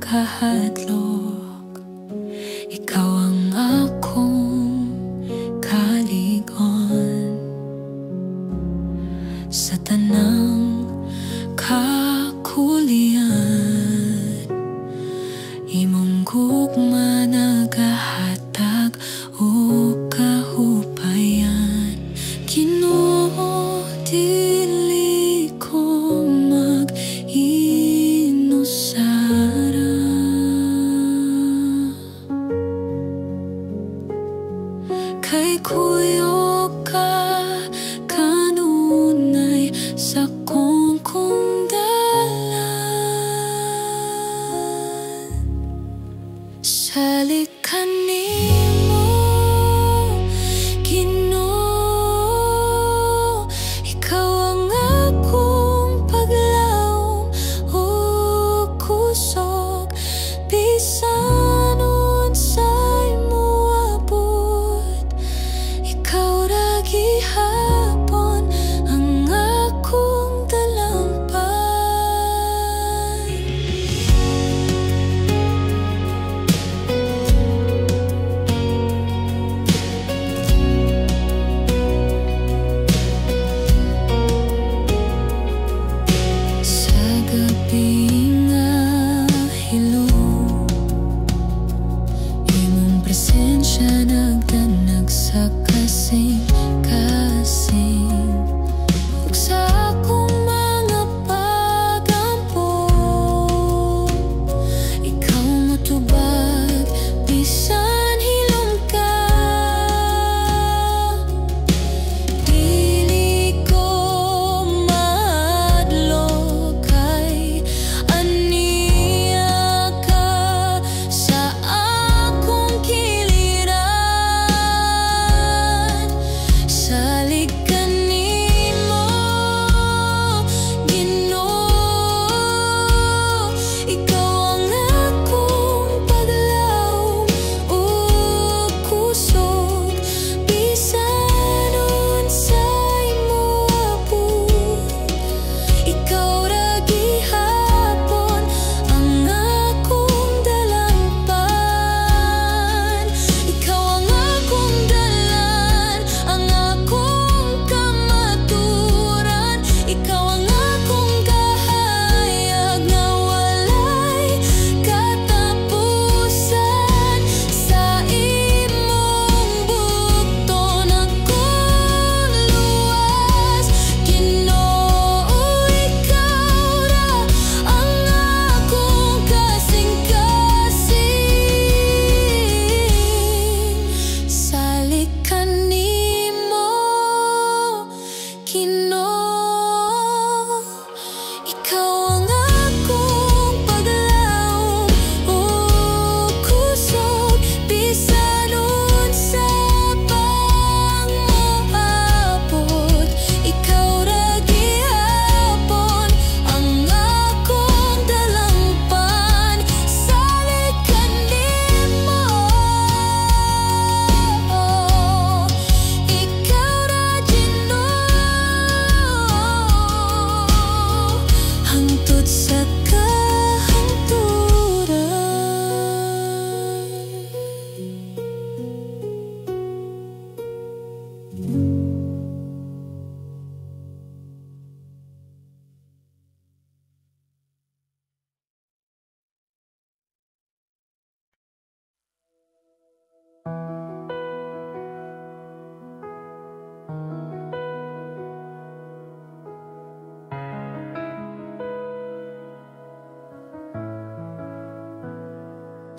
kahadlok, ikaw ang akong kaligon. Sa tanang kakulian, imong gugma nagahatag o kahupayan. Ginoo, dili ko mag-inusara, kay kuyog ka kanunay sa kong dalan. Salikan nimo, Ginoo, ikaw ang akong paglaom o kusog. Bisan unsay moabot, ikaw ra gihapon ang akong dalampay.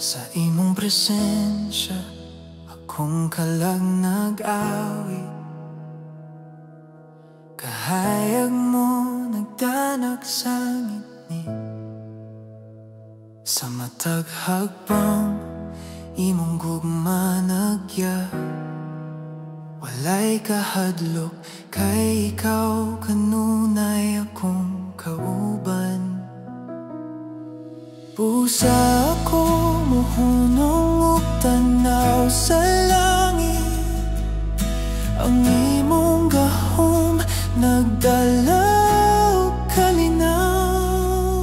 Sa imong presensya akong kalag nag-awit. Kahayag mo nagdanak sa ngitni. Sa matag hagbang imong gugma nagya. Walay kahadlok kay ikaw kanunay akong kauban. Pusa ako mohunong ug tanaw sa langit. Ang imong gahom nagdalaw kalinaw.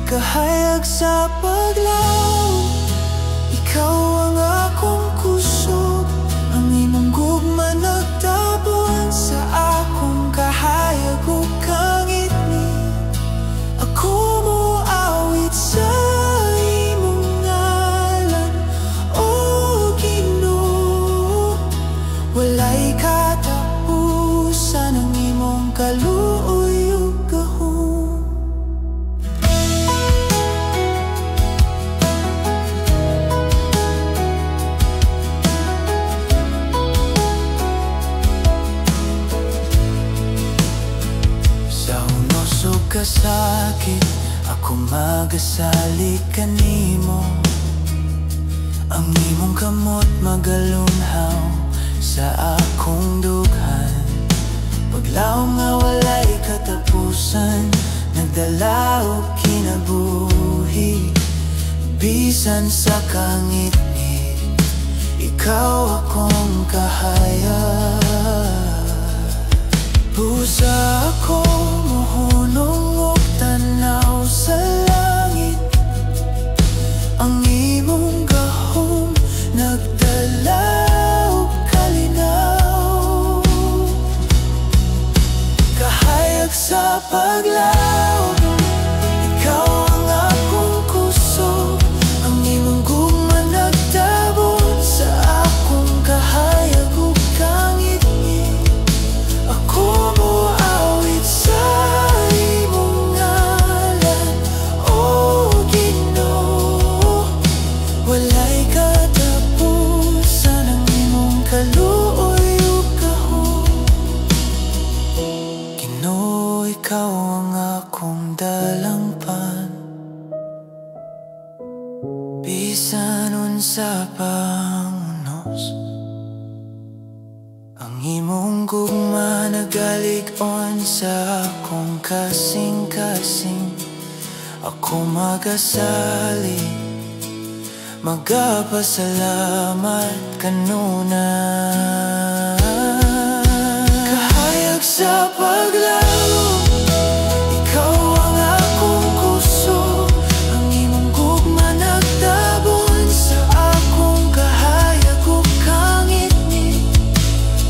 Kahayag sa paglaw, ikaw ang akong kusog. Ang imong gugma nagtabon sa akong kahayag ug kangitni. Ako moawit sa imong ngalan, O Ginoo. Walay katapusan ang imong kaluoy ug gahom. Sa unos ug kasakit ako magasalik kanimo. Ang imong kamot magalunhaw sa akong dughan. Paglaom nga walay katapusan, nagdala og kinabuhi. Bisan sa kangitngit, ikaw akong kahayag. Pusa ako mohunong ug tanaw sa langit. Ang imong gahom nagdala og kalinaw. Kahayag sa paglaw, ikaw ang akong kusog. Ang imong gugma nagtabon sa akong kahayag ug kangitngit. Ako moawit sa imong ngalan, O Ginoo. Walay katapusan ang imong kaluoy ug gahom. Ginoo, ikaw ang akong dalangpan. Bisan unsa pangunos, ang imong gugma nagalig-on sa akong kasing-kasing. Ako magasali, magapasalamat kanuna. Kahayag sa paglaw, ikaw ang akong kusog. Ang imong gugma nagtabon sa akong kahayag ug kangitngit.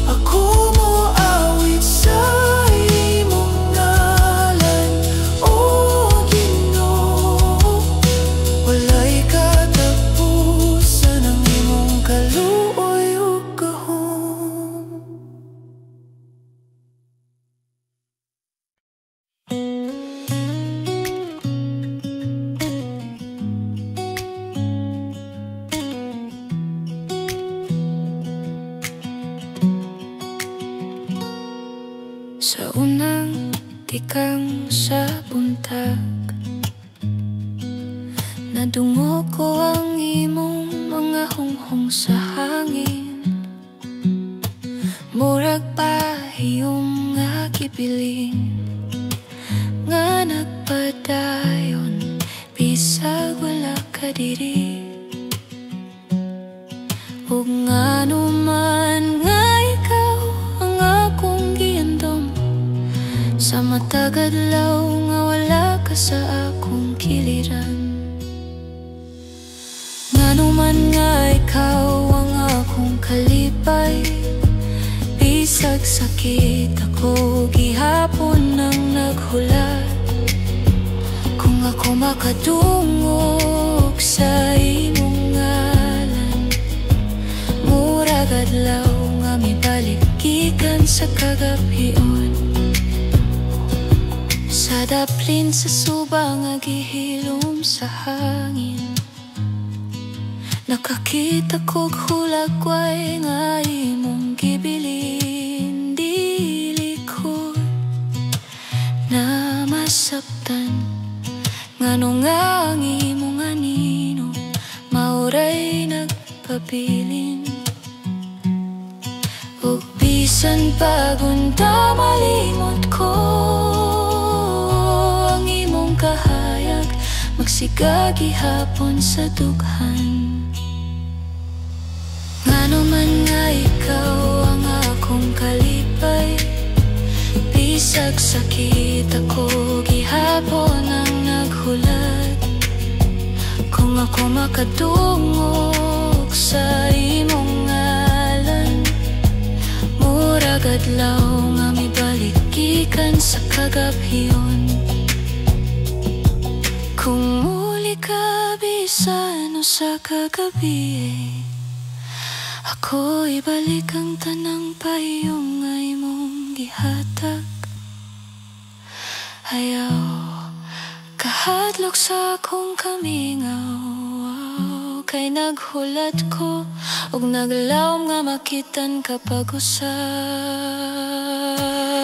Ako moawit sa imong ngalan, O Ginoo. Walay katapusan ang imong kaluoy ug gahom. Sa unang tikang sa buntag, nadungog ko ang imong mga hunghong sa hangin. Murag pahiyom nga gipiling, nga nagpadayon bisag wala ka diri. Ug ngano man nga ikaw ang akong giandom, sa matag adlaw nga wala ka sa akong kiliran. Ngano man nga ikaw ang akong kalipay, bisag sakit ako gihapon nang naghulat. Kung ako makadungog sa imong ngalan, murag adlaw nga mibalik gikan sa kagabion. Sa Nagpadaplin sa subang nga gihilom sa hangin. Nakakita ko'g hulagway nga imong gibilin. Dili ko na masaktan ngano nga ang imong anino mauray nagpabilin. Ug bisan pagunta malimot ko ang imong kahayag, magsigagi hapon sa dughan. Ngano man nga ikaw ang akong kalipay, bisag sakit ako gihapon ang naghulat. Kung ako makadungog sa imong ngalan, murag adlaw nga mibalikikan sa kagabhiyon. Kung muli ka bisan usa ka gabi, ako ibalik ang tanang payong nga imong gihatag. Ayaw kahadlok sa akong kamingaw, kay naghulat ko ug naglawom nga makitan kapag usab.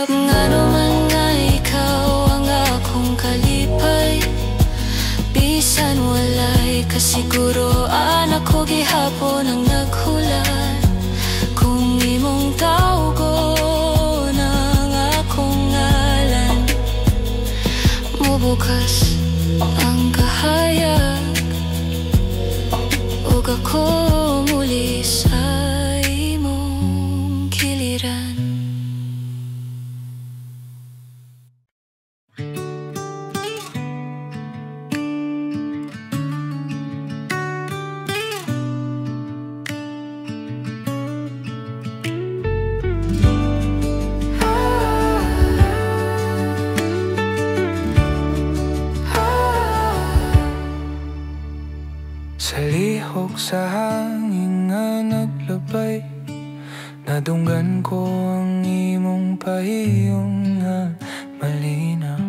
Ngano man nga ikaw ang akong kalipay, bisan walay kasiguroan ako gihapon ang naghulat. Kung imong tawgon ang akong ngalan, mubukas ang kahayag ug ako muli sa imong kiliran. Sa lihok sa hangin nga naglabay, nadunggan ko ang imong pahiyong nga malinaw.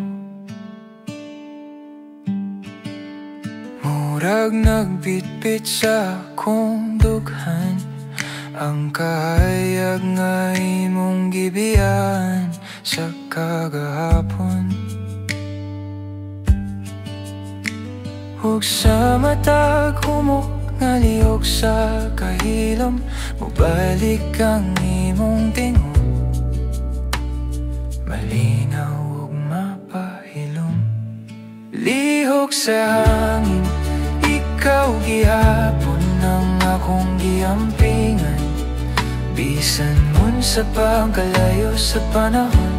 Murag nagbitbit sa akong dughan ang kahayag nga imong gibiyan sa kagahapon. Ug sa matag humok nga lihok sa kahilom, mubalik ang imong tingog, malinaw ug mapahilom. Lihok sa hangin, ikaw gihapon ang akong giampingan. Bisan unsa pa kalayo sa panahon,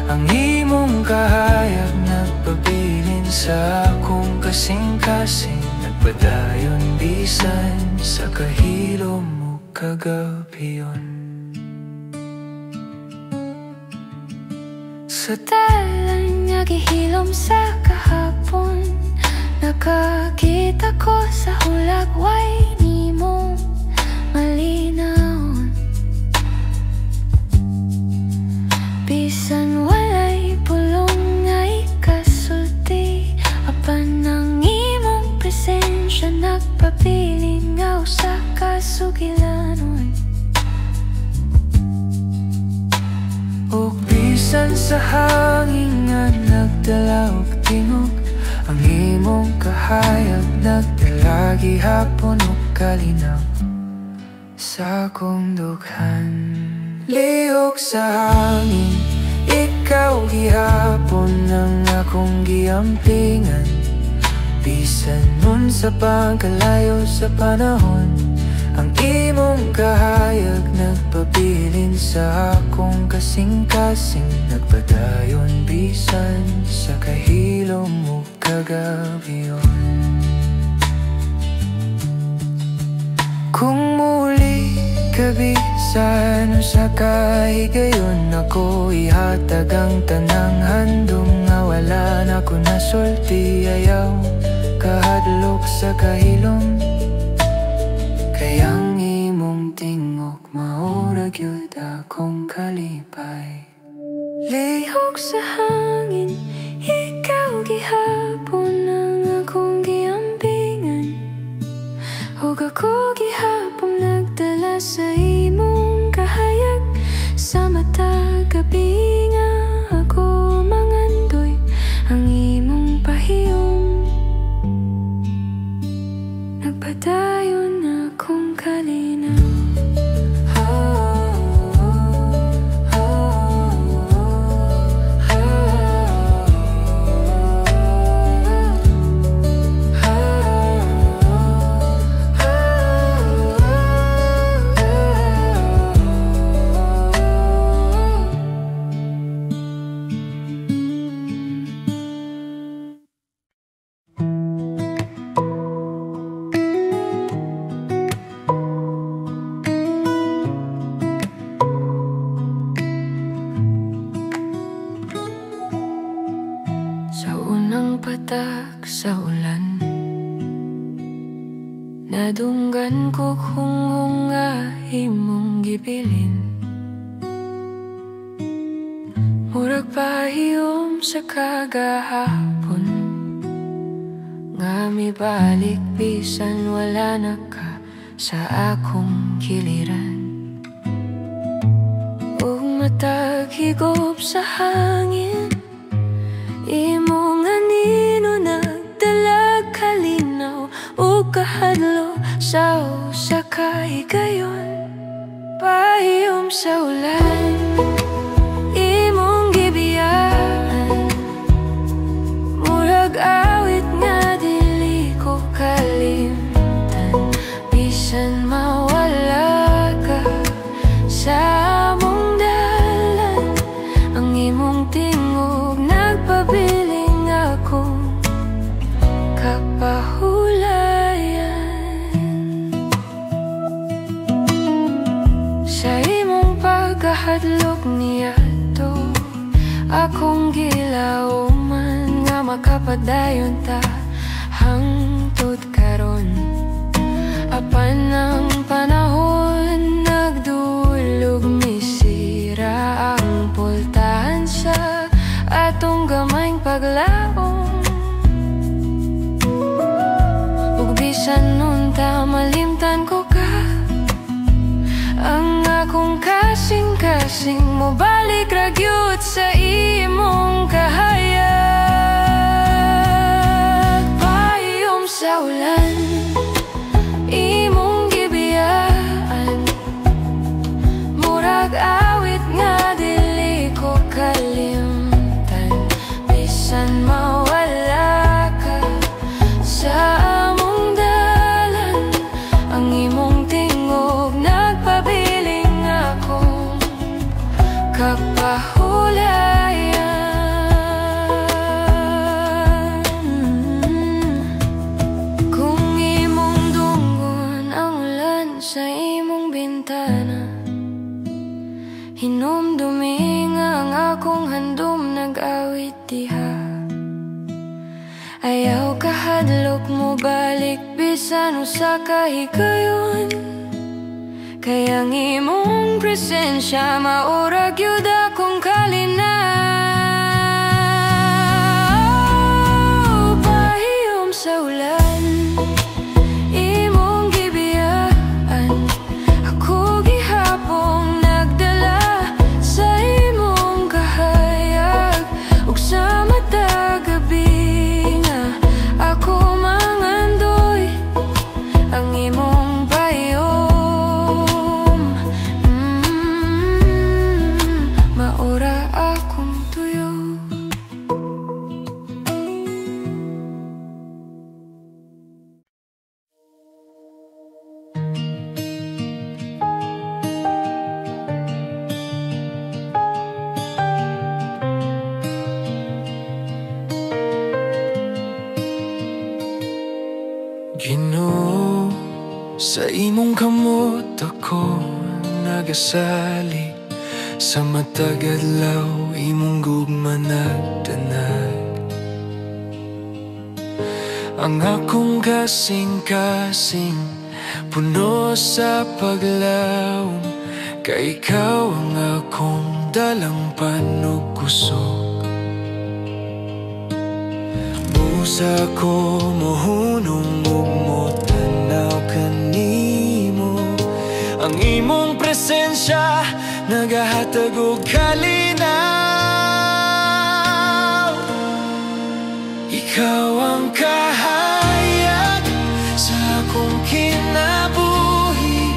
ang imong kahayag nagpabilin sa akong kasing-kasing. Nagpadayon bisan sa kahilom mo kagabhiyon. Sa talan nga gihilom sa kahapon, nakakita ko sa hulagway nimong malinawon. Bisan walay pulong nga ikasulti, apan ang imong presensya nagpabilin nga usa ka sugilanon. Ug bisan sa hangin nga nagdala og tingog, ang imong kahayag nagdala gihapon og kalinaw sa akong dughan. Lihok sa hangin, ikaw gihapon ang akong giampingan. Bisan unsa pa kalayo sa panahon, ang imong kahayag nagpabilin sa akong kasing-kasing. Nagpadayon bisan sa kahilom mo kagabhiyon. Kung muli kabisan sa kahigayon, ako ihatag ang tanang handom nga wala na ko nasulti. Ayaw kahadlok sa kahilom, kayang imong tingog maurag yun akong kalipay. Lihok sa hangin, gihapon ang akong giambingan, ug ako gihapon nagdala sa imong kahayag. Sa matag gabi nga ako mangandoy ang imong pahiyom, nagpadayon akong kalinaw. Patak sa ulan, nadunggan ko kung nga imong gibilin. Murag pahiyom sa kagahapon, nga mibalik bisan wala na ka sa akong giliran. Ug matag higop sa hangin, imong anino nagdalag kalinaw ug kahadlo sa usa ka higayon. Pahiyom sa ulan, imong gibiyaan, murag awit nga dili ko kalimtan. Bisan mawala ka sa among dalan, ang imong tingog nagpabiling akong kapahulayan. Sa imong pagkahadlok niadto, akong gilauman nga makapadayon ta hangtod karon. Apan ang panahon nagdulog, misira ang pultahan sa atong gamayng paglaom. Ug bisan nunta malimtan ko ka, ang akong kasing-kasing mo balik ragyot sa imong kahayag. Pahiyom sa ulan, imong gibiyaan, murag awit nga dili ko kalimtan. Bisan mawala ka sa among dalan, ang imong tingog nagpabiling akong kapahulayan. Kung imong dunggon ang ulan sa imong bintana, hinumdumi nga ang akong handom nag-awit diha. Ayaw kahadlok mo balik bisan usa ka higayon, kaya ang imong presensya maurag yun akong kalinaw. Pahiyom sa ulan, imong gibiyaan, ako gihapong nagdala sa imong kahayag. Ug sa matag gabi nga ako mangandoy ang imong pahiyom. Maura akong tuyo. Ginoo, sa imong kamot ako nagasali. Sa matag adlaw imong gugma nagdanag. Ang akong kasing-kasing puno sa paglaom, kay ikaw ang akong dalang panugkusok. Busa ko mohunong ug motanaw kanimo. Ang imong presensya nagahatag og kalinaw. Ikaw ang kahayag sa akong kinabuhi.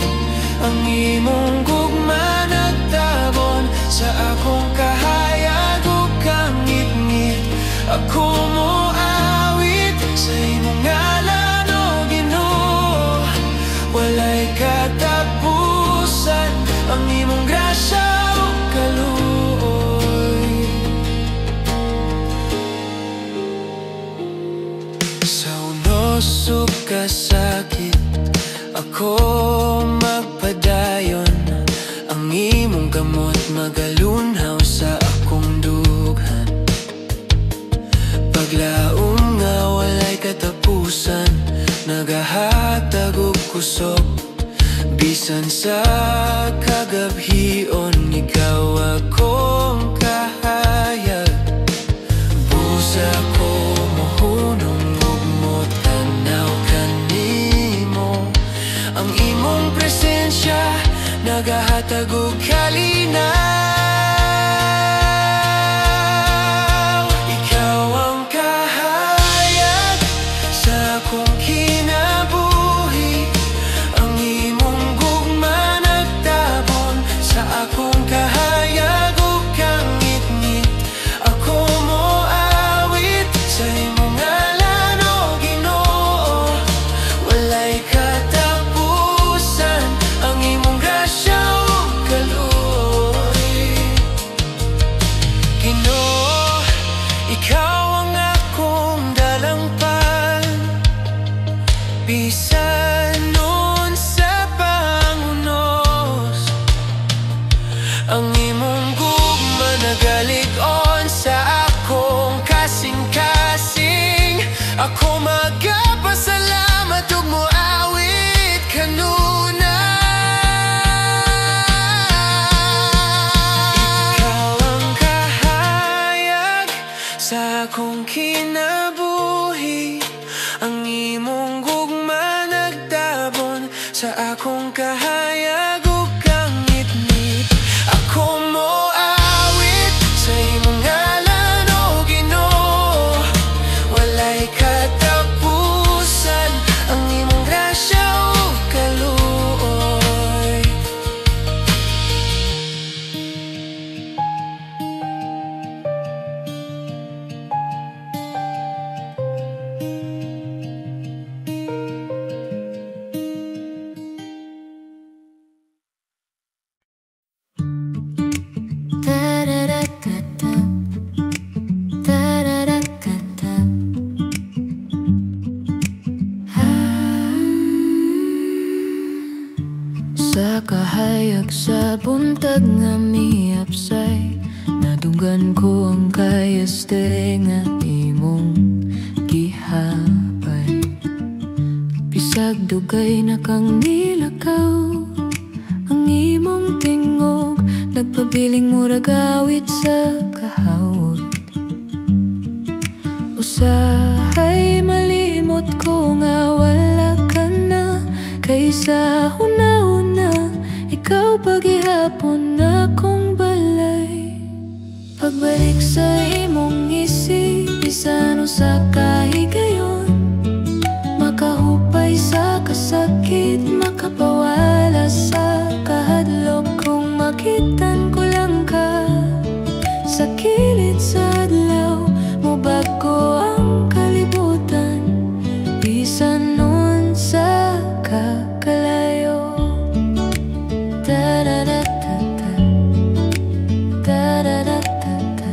Ang imong gugma nagtabon sa akong kahayag ug kangit-ngit. Ako moawit sa imong ngalan, o Ginoo. Walay katapusan ang imong grasya ug kaluoy. Sa unos ug kasakit ako magpadayon. Ang imong gamot magalunhaw sa akong dughan. Paglaom nga walay katapusan, nagahatag og kusog. Bisan sa kagabhion, ikaw akong kahayag. Busa ko mohunong ug motanaw kanimo. Ang imong presensya nagahatag og kalinaw. Ikaw ang kahayag sa akong kinabuhi. Ang imong gugma nagtabon sa akong kahayag ug kangit-ngit. Ako moawit sa imong ngalan, o Ginoo. Walay katapusan ang imong grasya ug kaluoy. Ginoo, ikaw ang akong dalangpan. Bisan nun sa pangunos, ang imong gugma nagalig-on sa akong kasing-kasing. Ako magapasalamat ug moawit kanuna. Ikaw ang kahayag sa akong kinabuhi. Ang imong gugma nagtabon sa akong kahayag ug kangit-ngit. Ako moawit sa imong ngalan, o Ginoo. Walay katapusan ang imong grasya ug kaluoy. Ta-ra-ra-ta-ta, ta-ra-ra-ta-ta. Sa kahayag sa buntag nga miapsay, nadunggan ko ang kayaste nga imong gihabay. Bisag dugay na kang nilakaw, ang imong tingog nagpabiling murag awit sa kahawot. Usahay malimot ko nga wala ka na, kaysa una-una ikaw paghihapon na kong balay. Pagbalik sa imong isip, bisan usa ka higayon, makahupay sa kasakit, makapawala sa kahadlok. Kung makitan ko lang ka sa kilid sa adlaw, mubago ang kalibutan, bisan nun sa kakalayo. Ta-ra-ra-ta-ta, ta-ra-ra-ta-ta.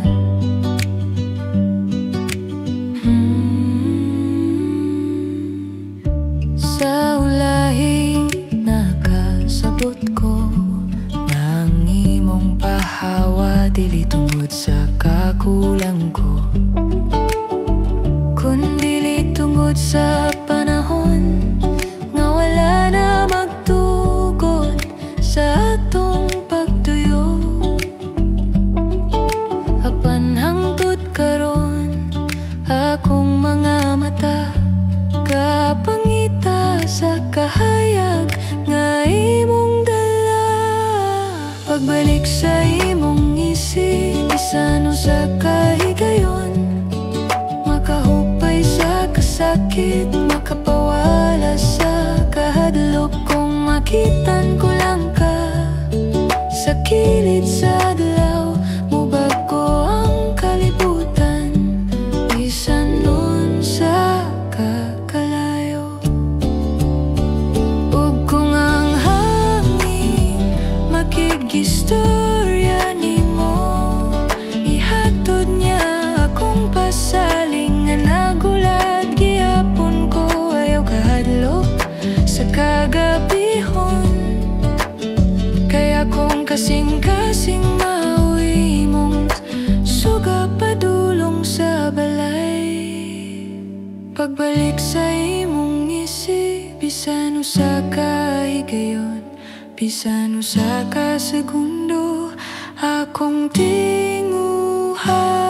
Sa ulahi nakasabot ko nang imong pahawa, dili tungod sa kakulang ko, kundi tungod sa panahon nga wala na magtugot sa atong pagtuyo. Apan hangtod karon akong mga kahayag nga imong dala. Pagbalik sa imong isip, bisan usa ka higayon, makahupay sa kasakit, makapawala sa kahadlok. Kung makitan ko lang ka sa kilid sa adlaw, mubago ang kalibutan, bisan nun sa kakalayo. Ug kung ang hangin makigistorya nimo, ihatod niya akong pasaling nga nagulat gihapon ko. Ayaw kahadlok sa kagabihon, kaya kung kasing-kasing mauwi mong suga padulong sa balay. Pagbalik sa imong isip, bisan usa ka higayon, bisan usa ka segundo, akong tinguha.